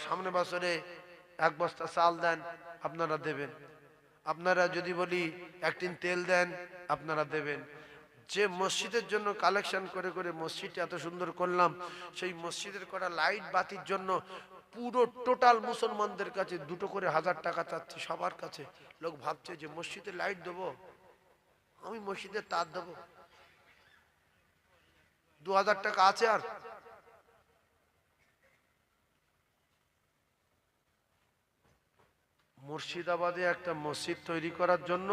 Speaker 1: সামনে বছরে 1 বস্তা চাল দেন, আপনারা দেবেন। আপনারা যদি বলি 1 টিন তেল দেন, আপনারা দেবেন। যে মসজিদের জন্য কালেকশন করে করে মসজিদটা এত সুন্দর করলাম, সেই মসজিদের করা লাইট বাতির জন্য পুরো টোটাল মুসলমানদের কাছে 2 করে 1000 টাকা চাচ্ছি সবার কাছে। লোক ভাবছে যে মসজিদে লাইট দেবো, আমি মসজিদে তার দেবো, 2000 টাকা আছে। আর মুর্শিদাবাদে একটা মসজিদ তৈরি করার জন্য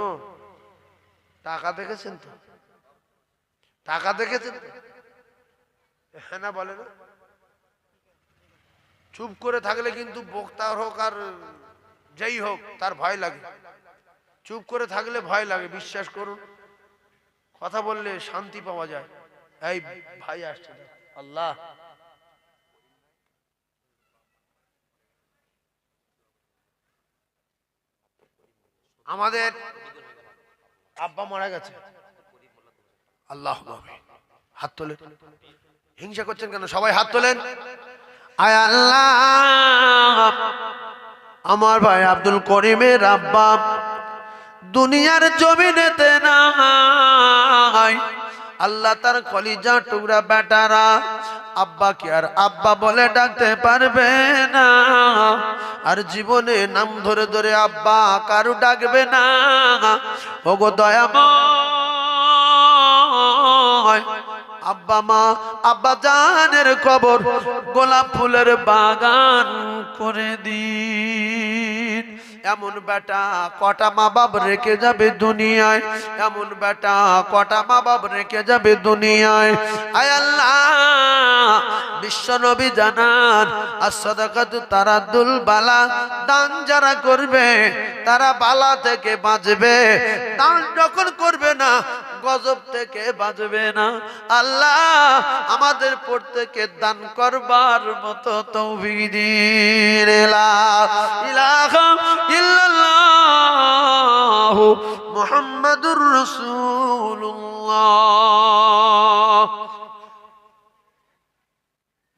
Speaker 1: টাকা দেখেছেন তো? টাকা দেখেছেন তো? হ্যাঁ না বলে না? চুপ করে থাকলে কিন্তু বক্তা হোক আর যেই হোক তার ভয় লাগে। চুপ করে থাকলে ভয় লাগে, বিশ্বাস করুন। কথা বললে শান্তি পাওয়া যায়। এই ভাই আসছে, আল্লাহ আমাদের আব্বা মারা গেছে। আল্লাহ হাত তোলেন। হিংসা করছেন কেন? সবাই হাত তোলেন। আয় আল্লাহ, আমার ভাই আব্দুল করিমের আব্বা দুনিয়ার জমিনেতে নাই। আল্লাহ তার কলিজা টুকরা বেটারা আব্বাকে আর আব্বা বলে ডাকতে পারবে না, আর জীবনে নাম ধরে ধরে আব্বা কারু ডাকবে না। ওগো দয়াময়, আব্বা মা আব্বা জানের কবর গোলাপ ফুলের বাগান করে দিন। এমন বেটা কটা মা বাপ রেখে যাবে দুনিয়ায়, এমন বেটা কটা মা বাপ রেখে যাবে দুনিয়ায়। আয় আল্লাহ, বিশ্ব নবী জানান as-সাদাকাতু তারাদ্দুল বালা, দান যারা করবে তারা বালা থেকে বাঁচবে, দান যখন করবে না গজব থেকে বাঁচবে না। আল্লাহ আমাদের প্রত্যেককে দান করবার মতো তৌফিক দিন। লা ইলাহা ইল্লাল্লাহু মুহাম্মাদুর রাসূলুল্লাহ।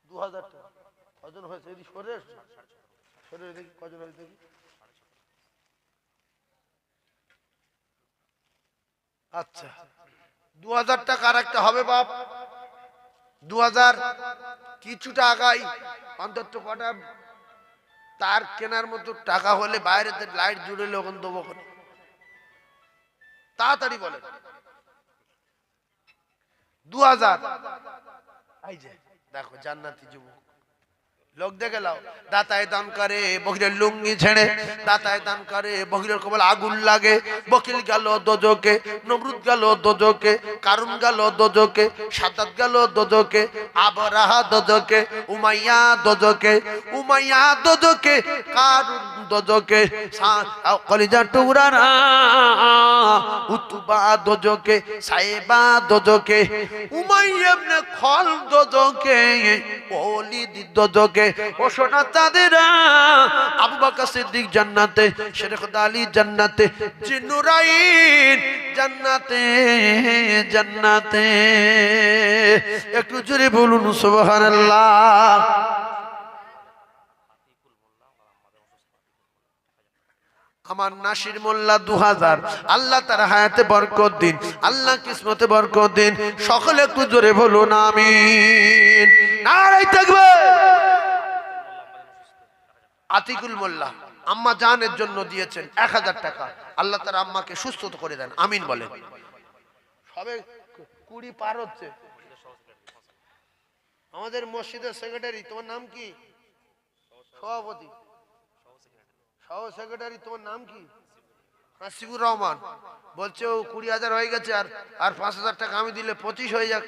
Speaker 1: 2000 টাকা কজন হয়েছে? এই সরে সরে দেখি কজন হয়েছে। আচ্ছা, 2000 টাকা আর একটা হবে বাপ। 2000 কিছুটা আগাই, অন্তত কটা তার কেনার মতো টাকা হলে বাইরে লাইট জুড়ে ওখান দেবো। তাড়াতাড়ি বলেন। 2000। এই যে দেখো জান্নাতি যুবক লোক দেখে লাও, দাতায় দান করে বকিলের লুঙ্গি ছেড়ে, দাতায় দান করে বকিলের কবল আগুন লাগে। বকিল গেল দোজকে, নমরুদ গেল দোজকে, কারুন গেল দোজকে, সাদ্দাত গেল দোজকে, আবরাহা দোজকে, উমাইয়া দোজকে, উমাইয়া দোজকে, কারুন দোজকে, কলিজা টুকরারা উতবা দোজকে, সাইবা দোজকে, উমাইয়া ইবনে খল দোজকে, ওলিদ দোজকে। ও সোনা চাঁদেরা, আবু বকর সিদ্দিক জান্নাতে, শেখ আলী জান্নাতে, জিন্নুরাইন জান্নাতে, জান্নাতে। একটু জোরে বলুন সুবহানাল্লাহ। আমার নাসির মোল্লা 2000। আল্লাহ তার হায়াতে বরকত দিন, আল্লাহ কিসমতে বরকত দিন। সকলে একটু জোরে বলুন আমিন। নারে তাকবীর। আতিকুল মোল্লা আম্মা জানের জন্য দিয়েছেন 1000 টাকা। আল্লাহ তার আম্মাকে সুস্থ করে দেন, আমিন বলেন। সবে 20 পার হচ্ছে। আমাদের মসজিদের সেক্রেটারি, তোমার নাম কি? সভাপতি, সহ সেক্রেটারি, তোমার নাম কি? নাসিবুর রহমান। বলছে ও 20,000 হয়ে গেছে, আর 5000 টাকা আমি দিলে 25 হয়ে যাক,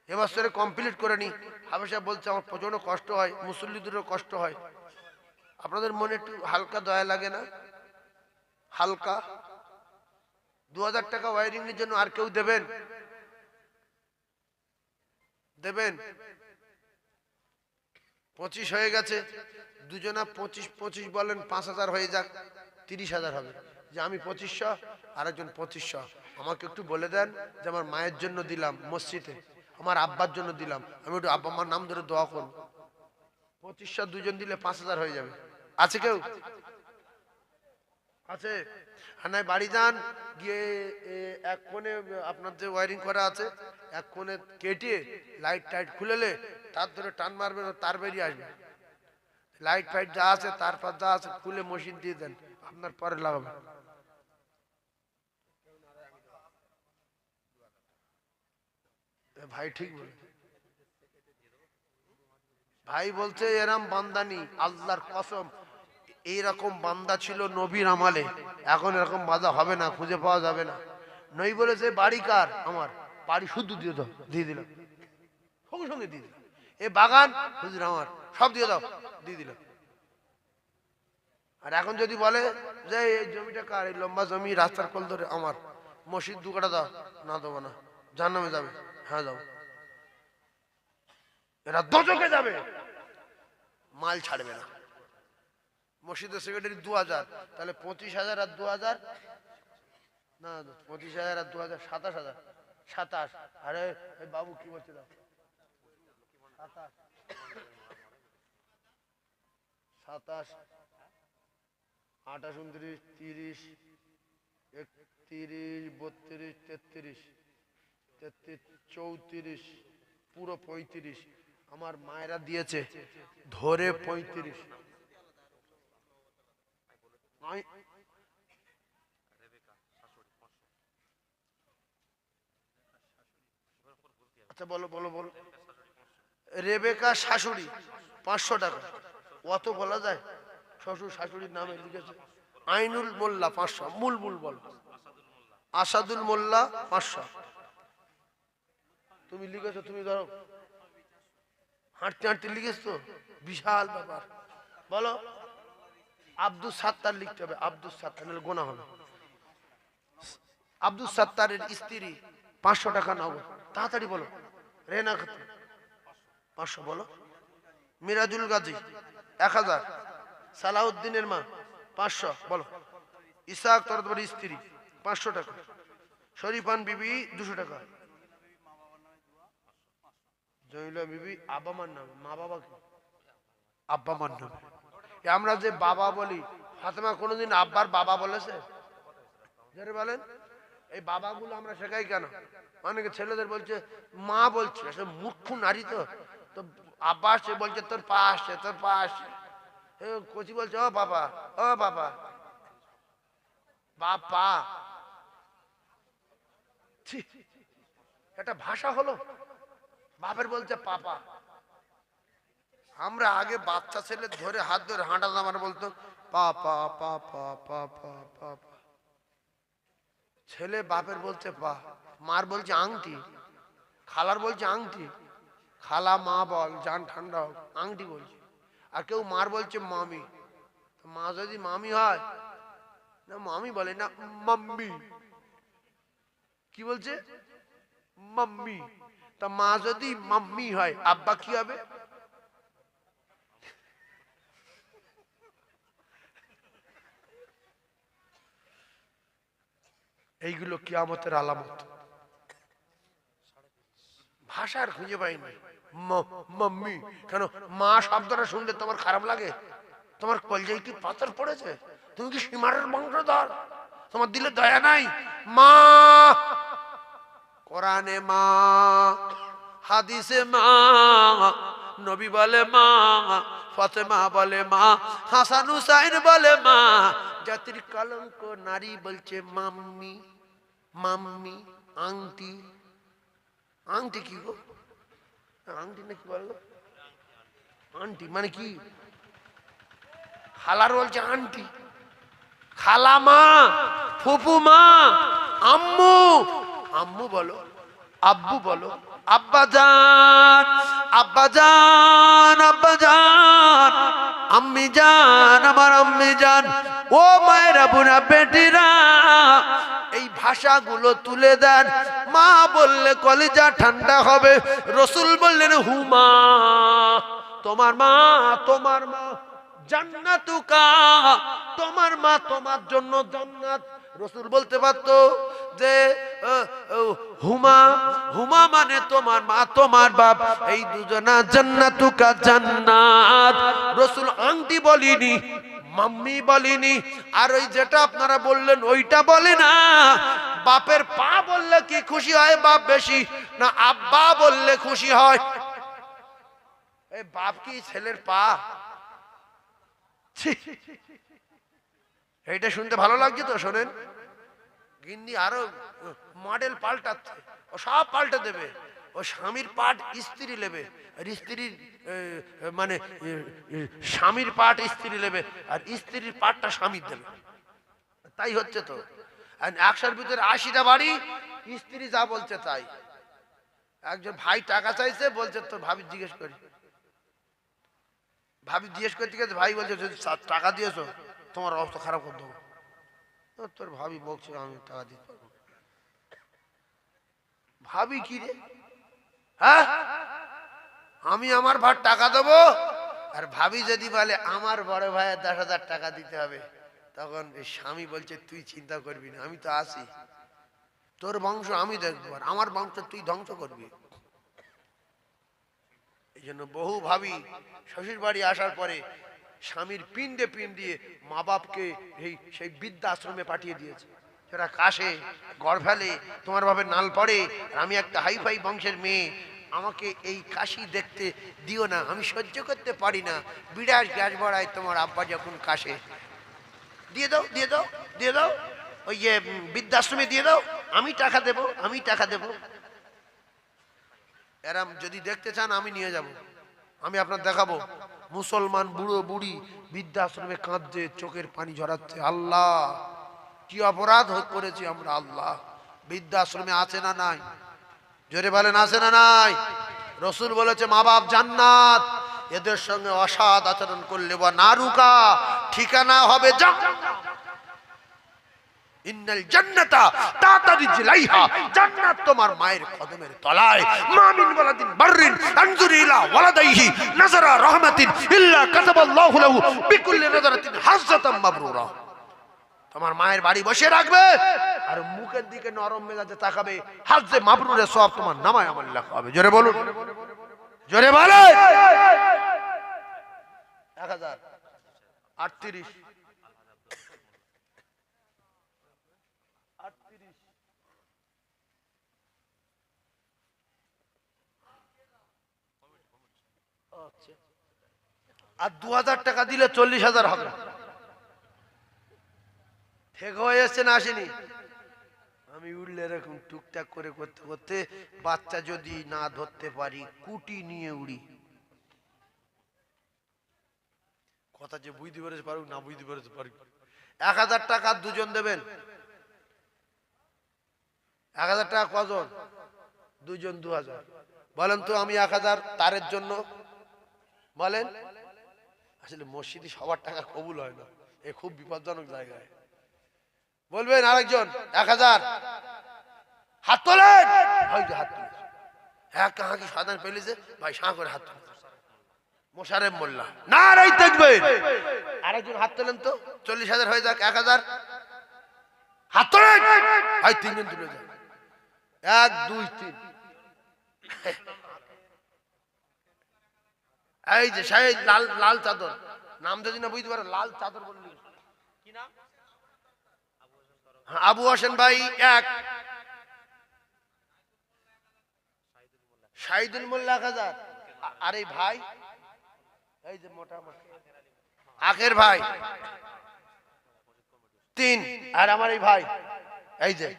Speaker 1: এবছরে কমপ্লিট করে নি। হাবেশা বলছে আমার প্রচন্ড কষ্ট হয়, মুসল্লিদেরও কষ্ট হয়। আপনাদের মনে একটু হালকা দয়া লাগে না? হালকা 2000 টাকা ওয়ারিং এর জন্য আর কেউ দেবেন? দেবেন? 25 হয়ে গেছে, দুজনা 25 বলেন, 5000 হয়ে যাক, 30,000 হবে। যে আমি 2500, আরেকজন 2500। আমাকে একটু বলে দেন যে আমার মায়ের জন্য দিলাম মসজিদে, আমার আব্বার জন্য দিলাম, আমি একটু আব্বা মার নাম ধরে দোয়া করবো। 2500 দুজন দিলে 5000 হয়ে যাবে। আছে কেউ? আছে? আর নাই বাড়ি যান, গিয়ে এক কোণে আপনার যে ওয়ারিং করা আছে এক কোণে কেটে লাইট টাইট খুলেলে তার ধরে টান মারবেন, তার বেরিয়ে আসবে। লাইট ফাইট যা আছে তারপর যা আছে খুলে মশিন দিয়ে দেন, আপনার পরে লাগাবেন। ভাই ঠিক বলে, ভাই বলছে এরম বান্দানি আল্লাহর কসম, এইরকম বান্দা ছিল নবীর আমলে, এখন এরকম বান্দা হবে না, খুঁজে পাওয়া যাবে না। নই বলেছে বাড়ি কার? আমার। বাড়ি শুদ্ধ দিয়ে দাও, দিয়ে দিলাম, সঙ্গে সঙ্গে দিয়ে দিলাম। এ বাগান হুজুর আমার, সব দিয়ে দাও, দিয়ে দিলাম। আর এখন যদি বলে যে এই জমিটা কার, এই লম্বা জমি রাস্তার কোল ধরে আমার, মসজিদ 2 কাঠা দাও, না দেবো না, জাহান্নামে যাবে। হ্যাঁ যাও, এরা দোজখে যাবে, মাল ছাড়বে না। মসজিদের সেক্রেটারি 2000, তাহলে 25,000 আর 2000, না 25,000 আর 2000 27,000, 27। আরে এই বাবু কি বলছে দাও, 27, 28, 29, 30, 31, 32, 33, 34, পুরো 35। আমার মায়েরা দিয়েছে ধরে 35। আচ্ছা বলো বলো বলো। রেবেকা শাশুড়ি 500 টাকা। অত বলা যায়? শ্বশুর শাশুড়ির নামে লিখেছে। আইনুল মোল্লা 500। মূল মূল বলো। আসাদুল মোল্লা 500। তুমি লিখেছো, তুমি ধরো হাঁটতে হাঁটতে লিখেছ তো, বিশাল ব্যাপার। বলো। আব্দুল সাত্তার লিখতে হবে, আব্দুল সাত্তার, নাহলে গোনা হবে। আব্দুল সাত্তারের স্ত্রী 500 টাকা নগদ। তাড়াতাড়ি বলো। রেনা খাতুন 500 বলো। মিরাজুল গাজী 1000। সালাউদ্দিনের মা 500 বলো। ইসাক তরতবাড়ি স্ত্রী 500 টাকা। শরীফান বিবি 200 টাকা। জমিলা বিবি আব্বা মার নামে, মা বাবা কি? আব্বা মার নামে। আমরা যে বাবা বলি, ফাতেমা কোনোদিন আব্বার বাবা বলেছে? যারা বলেন এই বাবাগুলো আমরা শেখাই কেন? অনেকে ছেলেদের বলছে মা বলছে, আসলে মূর্খ নারী তো, তো আব্বা সে বলছে তোর পা আসছে, তোর পা আসছে। কচি বলছে ও বাবা, ও বাবা, বাবা। এটা ভাষা হলো? বাপের বলছে পাপা। আমরা আগে বাচ্চা ছেলে ধরে হাত ধরে হাঁটাতাম, আর বলতো পাপা পাপা পাপা পাপা। ছেলে বাপের বলছে পা, মার বলছে আংটি, খালার বলছে আংটি। খালা মা বল, জান ঠান্ডা হোক, আংটি বলছে। আর কেউ মার বলছে মামি। মা যদি মামি হয়, না মামি বলে না, মাম্মি। কি বলছে? মাম্মি। তা মা যদি মাম্মি হয়, আব্বা কি হবে? এইগুলো কিয়ামতের আলামত। ভাষার খুঁজে পাইনি। মাম্মি কেন? মা শব্দটা শুনলে তোমার খারাপ লাগে? তোমার কলজায় কি পাথর পড়েছে? তুমি কি সীমারের বংশধর? তোমার দিলে দয়া নাই? মা, কোরআনে মা, হাদিসে মা, নবী বলে মা, ফাতেমা বলে মা, হাসান হুসাইন বলে মা। জাতির কলঙ্ক নারী বলছে মাম্মি। মাম্মি আংটি। আংটি কি গো? আংটি না কি বলো? আন্টি মানে কি? খালার বলছে আন্টি। খালা মা, ফুপু মা, আম্মু। আম্মু বলো, আব্বু বলো, আব্বা জান, আব্বা জান, আব্বা জান, আম্মি জান, আমার আম্মি জান। ও মায়েরা, বোনা, বেটিরা, এই ভাষাগুলো তুলে দেন। মা বললে কলিজা ঠান্ডা হবে। রসুল বললেন হুমা, তোমার মা, তোমার মা জান্নাতুকা, তোমার মা তোমার জন্য জান্নাত। রসুল বলতে পারতো যে হুমা হুমা মানে তোমার মা তোমার বাপ, এই দুজনা জান্নাতুকা জান্নাত। রসুল আংটি বলিনি, মাম্মি বলিনি, আর ওই যেটা আপনারা বললেন ওইটা বলে না। বাপের পা বললে কি খুশি হয় বাপ বেশি, না আব্বা বললে খুশি হয়? এই বাপ কি ছেলের পা? ছি, এইটা শুনতে ভালো লাগছে তো? শোনেন, গিন্নি আরো মডেল পাল্টাচ্ছে, ও সব পাল্টে দেবে। ও স্বামীর পাট স্ত্রী নেবে, আর স্ত্রীর মানে স্বামীর পাট স্ত্রী নেবে, আর স্ত্রীর পাটটা স্বামীর দেবে। তাই হচ্ছে তো। আর 100-র ভিতরে 80টা বাড়ি, স্ত্রী যা বলছে তাই। একজন ভাই টাকা চাইছে, বলছে তোর ভাবি জিজ্ঞেস করি। ভাবি জিজ্ঞেস করতে গেছে, ভাই বলছে যদি টাকা দিয়েছো তোমার অবস্থা খারাপ করে দেবো। তোর ভাবি বলছে আমি টাকা দিতে পারবো। ভাবি কি রে? হ্যাঁ, আমি আমার ভাই টাকা দেবো, আর ভাবি যদি বলে আমার বড় ভাইয়ের 10,000 টাকা দিতে হবে, তখন স্বামী বলছে তুই চিন্তা করবি না, আমি তো আছি, তোর বংশ আমি দেখবো, আর আমার বংশ তুই ধ্বংস করবি। এই জন্য বহু ভাবি শ্বশুর বাড়ি আসার পরে স্বামীর পিণ্ডে পিণ্ড দিয়ে মা বাপকে সেই বৃদ্ধাশ্রমে পাঠিয়ে দিয়েছে। সেটা কাশে গড় ফেলে, তোমার বাপের নাল পড়ে, আর আমি একটা হাইফাই বংশের মেয়ে, আমাকে এই কাশি দেখতে দিও না, আমি সহ্য করতে পারি না। বিরাট গ্যাস বাড়ায় তোমার আব্বা যখন কাশে, দিয়ে দাও দিয়ে দাও দিয়ে দাও, ওই যে বৃদ্ধাশ্রমে দিয়ে দাও, আমি টাকা দেবো আমি টাকা দেবো। এরম যদি দেখতে চান আমি নিয়ে যাব, আমি আপনার দেখাবো। মুসলমান বুড়ো বুড়ি বৃদ্ধাশ্রমে কাঁদছে, চোখের পানি ঝরাচ্ছে। আল্লাহ, কি অপরাধ করেছি আমরা। আল্লাহ, বৃদ্ধাশ্রমে আছে না নাই? জোরে বলেন আছে না নাই? রসুল বলেছে মা বাপ জান্নাত, এদের সঙ্গে অসৎ আচরণ করলে বা নারুকা ঠিকানা হবে জাহান্নাম। ইন্নাল জান্নাতা তাতা রিজলাইহা, জান্নাত তোমার মায়ের কদমের তলায়। মা মিন ওয়ালাদিন বাররিন আনজুর ইলা ওয়ালাদাইহি নাযারা রাহমাতিন ইল্লা কাতাবাল্লাহু লাহু বিকুল্লি নাযারাতিন হাজ্জাতাম মাবরুরা। তোমার মায়ের বাড়ি বসে রাখবে, আর মুখের দিকে নরম মেজাজে তাকাবে, হাজ্জে মাবরুরের সওয়াব তোমার নামায় আমল লেখা হবে। জোরে বলুন, জোরে বলেন। 1038 আর 2000 টাকা দিলে 40,000 হবে। ঠিক হয়ে এসছে না আসেনি? আমি উড়লে এরকম টুকটাক করে করতে করতে বাচ্চা যদি না ধরতে পারি কুটি নিয়ে উড়ি। কথা যে বুঝতে পেরেছে পারুক, না বুঝতে পেরেছে পারুক। 1000 টাকা দুজন দেবেন। 1000 টাকা কজন? দুজন 2000। বলেন তো আমি 1000 তারের জন্য বলেন। আসলে মসজিদে সবার টাকা কবুল হয় না, এ খুব বিপজ্জনক জায়গায়। বলবেন আরেকজন 1000, হাত তোলেন। হাত তুলে হ্যাঁ, কাহা কি সাধারণ পেলেছে ভাই, সাঁ করে হাত তুলে। মোশারেফ মোল্লা নারাই তাকবীর। আরেকজন হাত তোলেন তো, 40,000 হয়ে যাক। 1000 হাত তোলেন ভাই, তিনজন তুলে যান। 1 2 3। এই যে সাহেব লাল লাল চাদর, নাম যদি না বুঝতে পারে, লাল চাদর বললি
Speaker 2: কি নাম?
Speaker 1: আবু হোসেন ভাই 1। শাহিদুল মোল্লা 1000। আর এই ভাই, এই যে মোটা আখের ভাই 3। আর আমার এই ভাই এই যে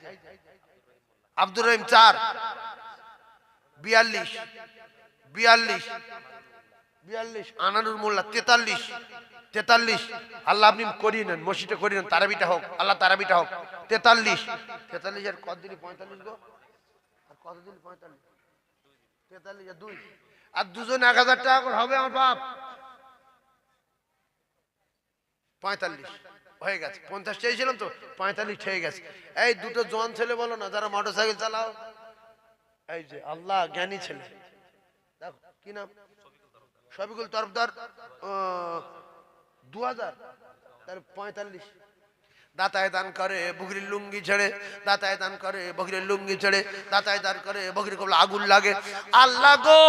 Speaker 1: আব্দুর রহিম 4। 42 42 42। আনানুর মোল্লা 43 43। আল্লাহ আপনি করিয়ে নেন, মসজিদে করিয়ে নেন, তারাবিটা হোক, আল্লাহ তারাবিটা হোক। 43 43 আর কত দিলি? 45 গো। আর কত দিলি? 45 43 আর 2, আর দুজন 1000 টাকা করে হবে আমার বাপ। 45 হয়ে গেছে। 50 চেয়েছিলাম তো, 45 হয়ে গেছে। এই দুটো জোয়ান ছেলে বলো না যারা মোটরসাইকেল চালাও, এই যে আল্লাহ জ্ঞানী ছেলে, দেখো কি নাম? শফিকুল তরফদার 2000, তার 45। দাতায় দান করে বকরির লুঙ্গি ছেড়ে, দাতায় দান করে বকরির লুঙ্গি ছেড়ে, দাতায় দান করে বকরির কবলে আগুন লাগে। আল্লাহ গো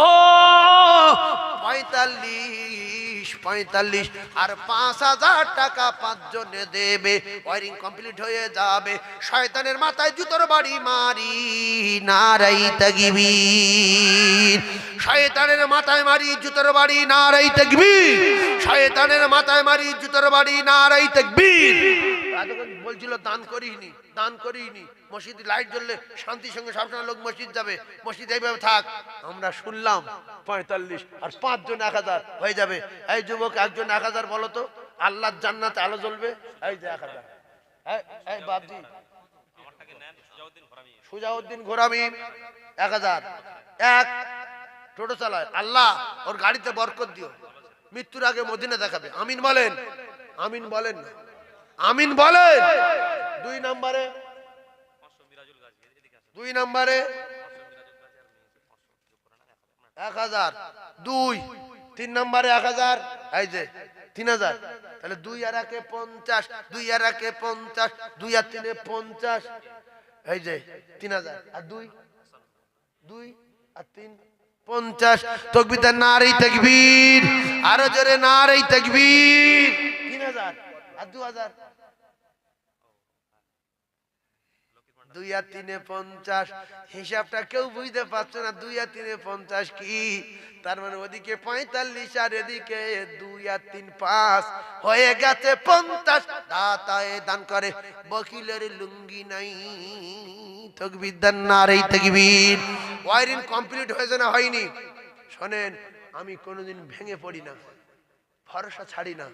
Speaker 1: 45 আর 5,000 টাকা 5 জনে দেবে, ওয়ারিং কমপ্লিট হয়ে যাবে। শয়তানের মাথায় জুতোর বাড়ি মারি, নারাই তাকবীর। শয়তানের মাথায় মারি জুতোর বাড়ি, নারাই তাকবীর। শয়তানের মাথায় মারি জুতোর বাড়ি, নারাই তাকবীর। এতক্ষণ বলছিল দান করিনি, দান করিনি। মসজিদে লাইট জ্বললে শান্তির সঙ্গে সবসময় লোক মসজিদ যাবে, মসজিদ এইভাবে থাক। আমরা শুনলাম 45 আর 5 জন 1000 হয়ে যাবে। এই যুবক, একজন 1000 বলো তো, আল্লাহর জান্নাতে আলো জ্বলবে। এই যে 1000, এই বাপজি সুজাউদ্দিন ঘোরামি 1000, এক টোটো চালায়। আল্লাহ ওর গাড়িতে বরকত দিও, মৃত্যুর আগে মদিনা দেখাবে। আমিন বলেন, আমিন বলেন, আমিন বলেন। 2 নম্বরে 1000, 2 3 নম্বরে 1000, এই যে 3000। তাহলে 2 আর 1 50, 2 আর 1 50, 2 আর 3 50, এই যে 3000। আর 2 আর 3 50। তাকবীর, নারে তাকবীর, আরো জোরে নারে তাকবীর। 3000 আর 2000, 2 আর 3 50। হিসাবটা কেউ বুঝতে পারছে না, 2 আর 3 50 কি? তার মানে ওদিকে 45 আর এদিকে 2 আর 3 5 হয়ে গেছে 50। দাতায়ে দান করে বকিলের লুঙ্গি নাই। তাকবীর, নারে তাকবীর। ওয়ারিং কমপ্লিট হয়েছে না হয়নি? শোনেন, আমি কোনোদিন ভেঙে পড়ি না, ভরসা ছাড়ি না।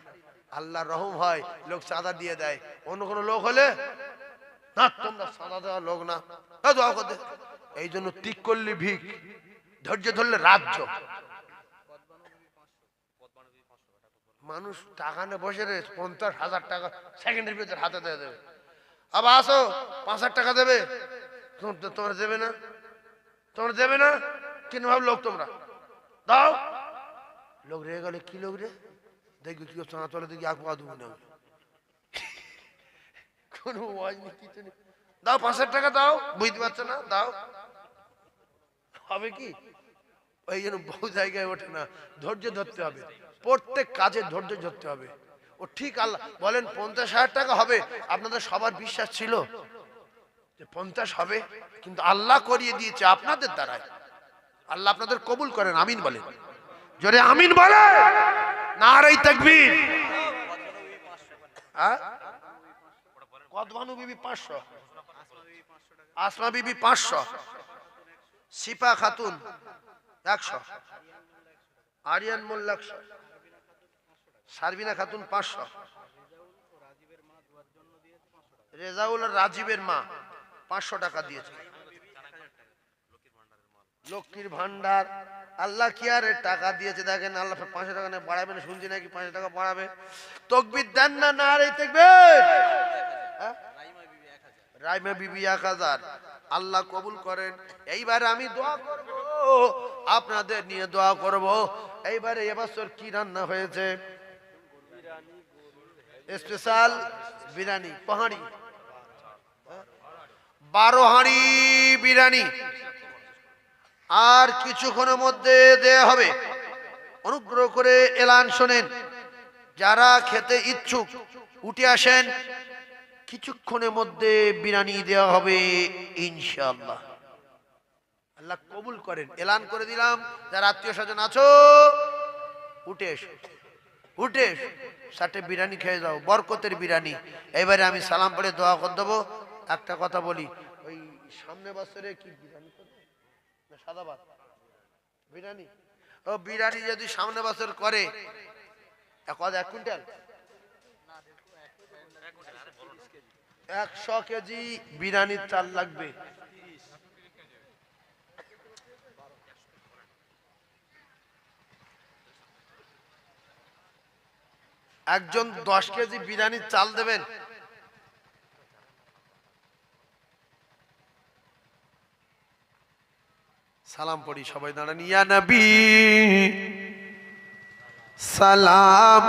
Speaker 1: আল্লাহ রহম হয়, লোক চাঁদা দিয়ে দেয়। অন্য কোনো লোক হলে না, তোমরা চাঁদা দেওয়া লোক না, দোয়া করতে। এই জন্য ঠিক করলে ভিক, ধৈর্য ধরলে রাজ্য। মানুষ টাকা নিয়ে বসে রে, 50,000 টাকা সেকেন্ডের ভিতরে হাতে দিয়ে দেবে। আবার আসো 5,000 টাকা দেবে, তোমরা দেবে না, তোমরা দেবে না। কেন ভাব লোক তোমরা দাও। লোক রেগে গেলে, কি লোক রে, দেখবি কি চাঁদা তোলে, দেখি 1 পা দেবো না। কোনো ওয়াজ নেই, কিছু নেই। দাও 5,000 টাকা দাও, বুঝতে পারছো না, দাও। হবে কি? ওই জন্য বহু জায়গায় ওঠে না। ধৈর্য ধরতে হবে, প্রত্যেক কাজে ধৈর্য ধরতে হবে। ও ঠিক আল্লাহ বলেন 50,000 টাকা হবে। আপনাদের সবার বিশ্বাস ছিল যে 50 হবে, কিন্তু আল্লাহ করিয়ে দিয়েছে আপনাদের দ্বারাই। আল্লাহ আপনাদের কবুল করেন, আমিন বলেন জোরে, আমিন বলে। নারে তাকবীর। কদবানু বিবি 500, আসমা বিবি 500, সিপা খাতুন 100, আরিয়ান মোল্লা 100, সারবিনা খাতুন 500, রেজাউল রাজীবের মা 500 টাকা দিয়েছে। লক্ষ্মীর ভান্ডার, আল্লাহ কি আর টাকা দিয়েছে দেখেন। আল্লাহ 500 টাকা না বাড়াবে না, শুনছি নাকি 500 টাকা বাড়াবে। তাকবীর দেন না, নারে তাকবীর। রাইমা বিবি 1000, আল্লাহ কবুল করেন। এইবারে আমি দোয়া করব, আপনাদের নিয়ে দোয়া করব। এইবারে এবছর কি রান্না হয়েছে? স্পেশাল বিরিয়ানি, পাহাড়ি 12 হাঁড়ি বিরিয়ানি। আর কিছুক্ষণের মধ্যে দেয়া হবে। অনুগ্রহ করে এলান শোনেন, যারা খেতে ইচ্ছুক উঠে আসেন। কিছুক্ষণের মধ্যে বিরিয়ানি দেওয়া হবে ইনশাআল্লাহ। আল্লাহ কবুল করেন। এলান করে দিলাম, যারা আত্মীয় স্বজন আছো উঠে এসো, উঠে এসো, সাথে বিরিয়ানি খেয়ে যাও, বরকতের বিরিয়ানি। এবারে আমি সালাম পড়ে দোয়া করে দেবো। একটা কথা বলি, ওই সামনে বছরে কি বিরিয়ানি করবে না সাদা ভাত বিরিয়ানি? ও বিরিয়ানি যদি সামনে বছর করে 1 কুইন্টাল 100 কেজি বিরিয়ানির চাল লাগবে। একজন 10 কেজি বিরিয়ানির চাল দেবেন। সালাম পড়ি সবাই দাঁড়ান। ইয়া নবী সালাম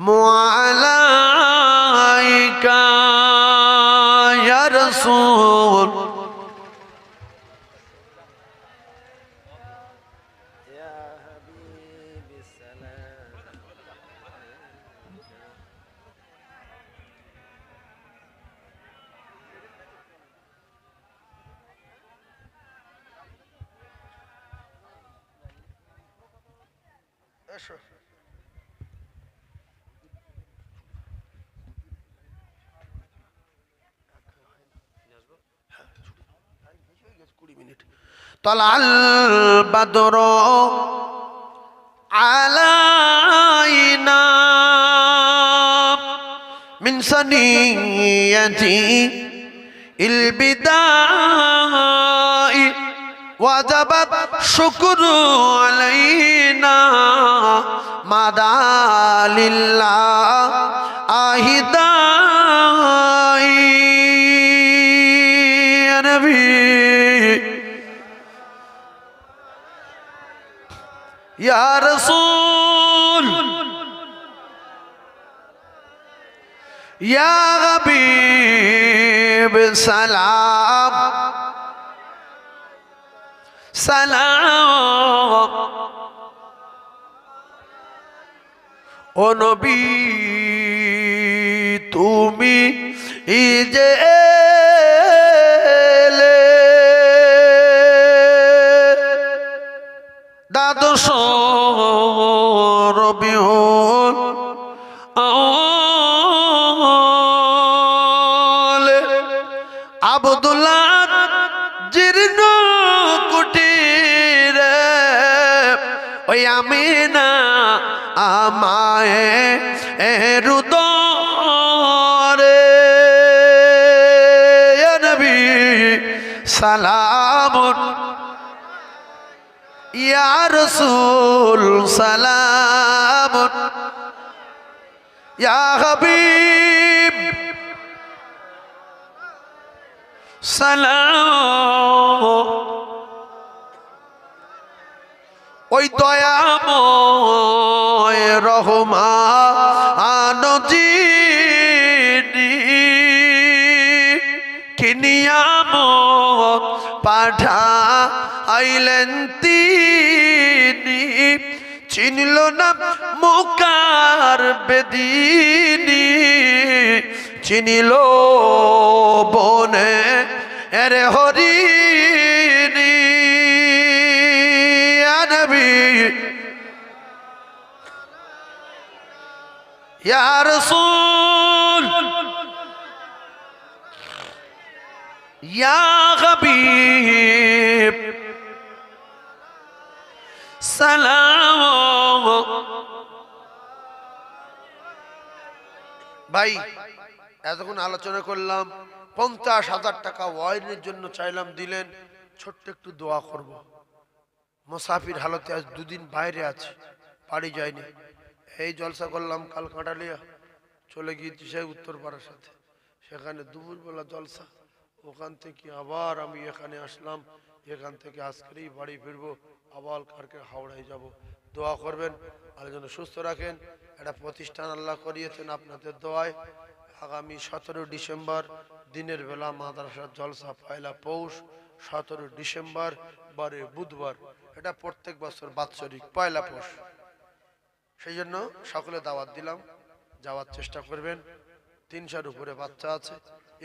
Speaker 1: মুআলাইকা
Speaker 3: আলাইকা ইয়া রাসূল
Speaker 1: এসো।
Speaker 3: طلع البدر علينا من ثنية البداء وجب الشكر علينا مدى لله أهدائي يا نبي يا رسول يا حبيب سلام سلام ও নবী তুমি যে এলে দ্বাদশ রবিউল আউয়াল আব্দুল্লাহ জীর্ণ কুটিরে ওই আমিনা আমায় রুদরে ইয়া নবী সালামুন ইয়া রাসূল সালামুন ইয়া হাবিব সালাম ওই দয়াময় রহমান যিনি কি নিয়ামত পাঠাইলেন তিনি চিনল না মুকার বেদিনী চিনিল বনে এরে হরিণী ইয়া নবী ইয়া রাসূল ইয়া হাবিব সালাম
Speaker 1: ভাই এতক্ষণ আলোচনা করলাম, 50,000 টাকা ওয়াইনের জন্য চাইলাম, দিলেন। ছোট্ট একটু দোয়া করব। মুসাফির হালতে আজ 2 দিন বাইরে আছে, বাড়ি যায়নি। এই জলসা করলাম কাল কাঁটালিয়া, চলে গিয়েছি সেই উত্তরপাড়ার সাথে, সেখানে দুপুরবেলা জলসা। ওখান থেকে আবার আমি এখানে আসলাম, এখান থেকে আজকেরই বাড়ি ফিরবো, আবার কালকে হাওড়ায় যাব। দোয়া করবেন, আল্লাহ যেন সুস্থ রাখেন। একটা প্রতিষ্ঠান আল্লাহ করিয়েছেন আপনাদের দোয়ায়। আগামী 17 ডিসেম্বর দিনের বেলা মাদ্রাসার জলসা, পয়লা পৌষ 17 ডিসেম্বর বারে বুধবার। এটা প্রত্যেক বছর বাৎসরিক পয়লা পৌষ। সেই জন্য সকলে দাওয়াত দিলাম, যাওয়ার চেষ্টা করবেন। 300-র উপরে বাচ্চা আছে,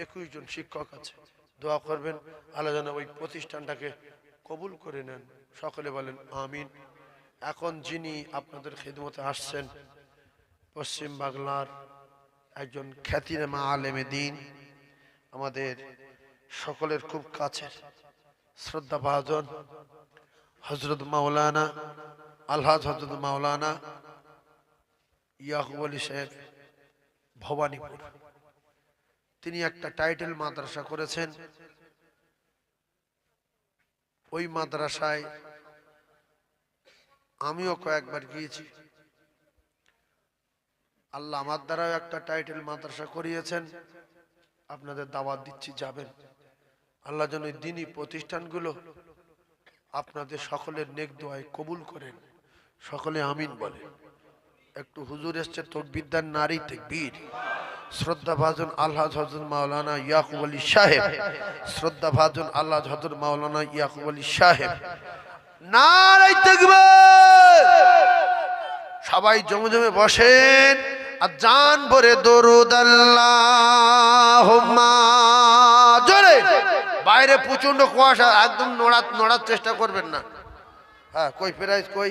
Speaker 1: 21 জন শিক্ষক আছে। দোয়া করবেন আল্লাহ যেন ওই প্রতিষ্ঠানটাকে কবুল করে নেন। সকলে বলেন আমিন। এখন যিনি আপনাদের খিদমতে আসছেন, পশ্চিম বাংলার একজন খ্যাতিনামা আলেমে দ্বীন, আমাদের সকলের খুব কাছের শ্রদ্ধাভাজন হযরত মাওলানা আলহাজ হযরত মাওলানা ইয়াকুব আলী সাহেব ভবানীপুর। তিনি একটা টাইটেল মাদ্রাসা করেছেন। ওই মাদ্রাসায় আমিও কয়েকবার গিয়েছি। আল্লাহ আমার দ্বারাও একটা টাইটেল মাদ্রাসা করিয়েছেন। আপনাদের দাওয়াত দিচ্ছি, যাবেন। আল্লাহ যেন এই দ্বীনি প্রতিষ্ঠানগুলো আপনাদের সকলের নেক দোয়ায় কবুল করেন। সকলে আমিন বলে। একটু হুজুর এসছে, তাকবীর দেন, নারী তাকবীর। শ্রদ্ধা ভাজন আল্লাহ হযরত মাওলানা ইয়াকুব আলী সাহেব, শ্রদ্ধা ভাজন আল্লাহ হযরত মাওলানা ইয়াকুব আলী সাহেব। নারায়ে তাকবীর। সবাই জমে জমে বসেন আর জান ভরে দরুদ আল্লাহুম্মা। জোরে। বাইরে প্রচন্ড কুয়াশা, একদম নড়ার চেষ্টা করবেন না। হ্যাঁ, কই প্রাইজ কই?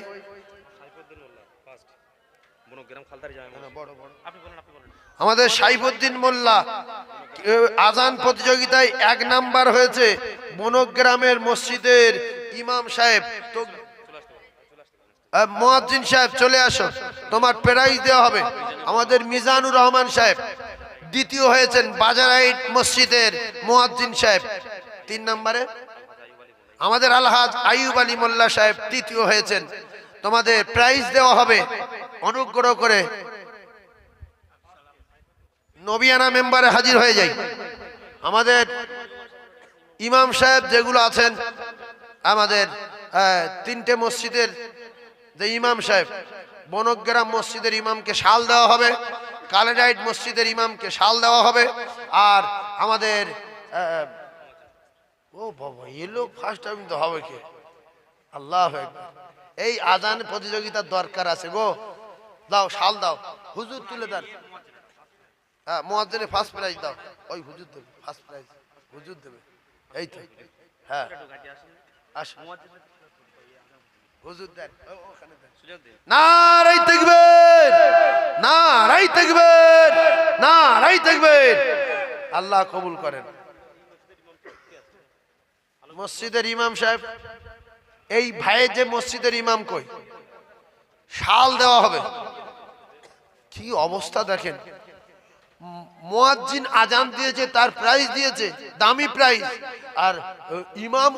Speaker 1: আমাদের সাইফুদ্দিন মোল্লা আজান প্রতিযোগিতায় 1 নাম্বার হয়েছে। বনগ্রামের মসজিদের ইমাম সাহেব তো মুয়াজ্জিন সাহেব চলে আসো, তোমার প্রাইজ দেওয়া হবে। আমাদের মিজানুর রহমান সাহেব দ্বিতীয় হয়েছেন। বাজারাইট মসজিদের মুয়াজ্জিন সাহেব 3 নম্বরে। আমাদের আলহাজ আইয়ুব আলী মোল্লা সাহেব তৃতীয় হয়েছেন। তোমাদের প্রাইজ দেওয়া হবে। অনুগ্রহ করে নবিয়ানা মেম্বারে হাজির হয়ে যাই। আমাদের ইমাম সাহেব যেগুলো আছেন, আমাদের 3টে মসজিদের যে ইমাম সাহেব, বনগ্রাম মসজিদের ইমামকে শাল দেওয়া হবে, কালেরাইট মসজিদের ইমামকে শাল দেওয়া হবে। আর আমাদের ও বাবা, এই লোক ফার্স্ট টাইম তো হবে কে? আল্লাহু আকবার। এই আজান প্রতিযোগিতার দরকার আছে গো। দাও শাল দাও, হুজুর তুলে দেন। হ্যাঁ, মুয়াজ্জিনে ফার্স্ট প্রাইজ দাও। ওই হুজুর দেবে ফার্স্ট প্রাইজ, হুজুর দেবে। এই তো, হ্যাঁ আসো, হুজুর দেন, ওখানে দেন। নারায়ে তাকবীর, নারায়ে তাকবীর, নারায়ে তাকবীর। আল্লাহ কবুল করেন। মসজিদের ইমাম সাহেব, এই ভাইয়ের যে মসজিদের ইমাম কই, শাল দেওয়া হবে। কি অবস্থা দেখেন, মুয়াজ্জিন আজান দিয়েছে, তার প্রাইজ দিয়েছে, দামি প্রাইজ। আর ইমাম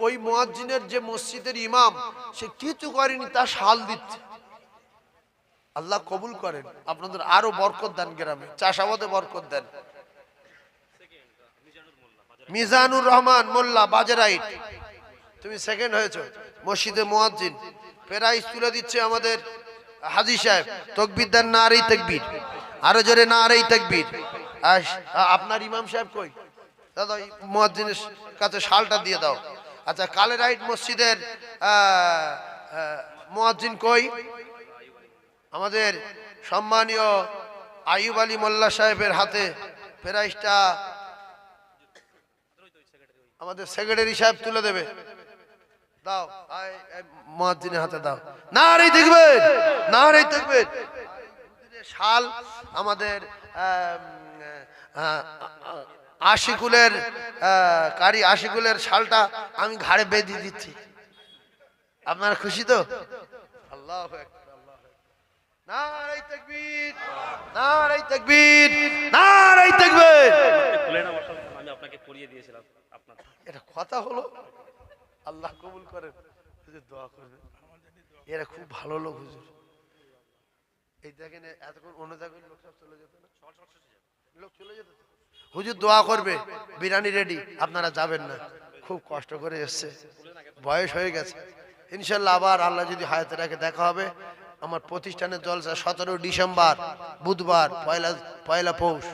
Speaker 1: ওই মুয়াজ্জিনের যে মসজিদের ইমাম, সে কিছু করেনি, তার শাল দিচ্ছে। আল্লাহ কবুল করেন, আপনাদের আরো বরকত দেন, গ্রামে চাষাবাদে বরকত দেন। মিজানুর রহমান মোল্লা বাজারাইট, তুমি সেকেন্ড হয়েছো মসজিদে মুয়াজ্জিন। প্রাইজ তুলে দিচ্ছে আমাদের হাজী সাহেব। তাকবীর দেন, নারায়ে তাকবীর। আরো জোরে নারায়ে তাকবীর। আপনার ইমাম সাহেব কই? দাদা মুয়াজ্জিনের কাছে শালটা দিয়ে দাও। আচ্ছা, কালেরাইট মসজিদের মুয়াজ্জিন কই? আমাদের সম্মানীয় আইয়ুব আলী মোল্লা সাহেবের হাতে প্রাইজটা আমাদের সেক্রেটারি সাহেব তুলে দেবে। দাও, মুয়াজ্জিনের হাতে দাও। নারায়ে তাকবীর, নারায়ে তাকবীর। শাল আমাদের আশিকুলের কারি আশিকুলের শালটা আমি ঘাড়ে বেঁধে দিচ্ছি। আপনারা খুশি তো? আল্লাহু আকবার, আল্লাহু আকবার। নারায়ে তাকবীর, নারায়ে তাকবীর, নারায়ে তাকবীর।
Speaker 2: খুলে না বসান, আমি আপনাকে পরিয়ে দিয়েছিলাম আপনার।
Speaker 1: এটা কথা হলো? আল্লাহ কবুল করেন, হুজুর দোয়া করবেন। এরা খুব ভালো লোক হুজুর। এই দেখেন, এতক্ষণ অন্য জায়গায় লোক সব চলে যেত না, লোক চলে যেত। হুজুর দোয়া করবে, বিরিয়ানি রেডি, আপনারা যাবেন না। খুব কষ্ট করে এসছে, বয়স হয়ে গেছে। ইনশাল্লাহ আবার আল্লাহ যদি হায়াতে রাখে দেখা হবে। আমার প্রতিষ্ঠানের জলসা 17 ডিসেম্বর বুধবার, পয়লা পৌষ।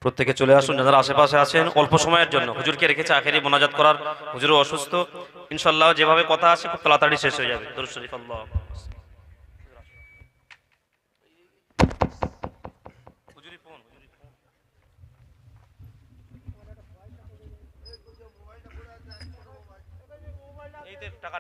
Speaker 2: প্রত্যেকে চলে আসুন, যারা আশেপাশে আছেন। অল্প সময়ের জন্য হুজুরকে রেখেছে আখেরি মোনাজাত করার। হুজুরও অসুস্থ, ইনশাআল্লাহ যেভাবে কথা আছে খুব তাড়াতাড়ি শেষ হয়ে যাবে। দরুদ শরীফ আল্লাহ। এই টাকা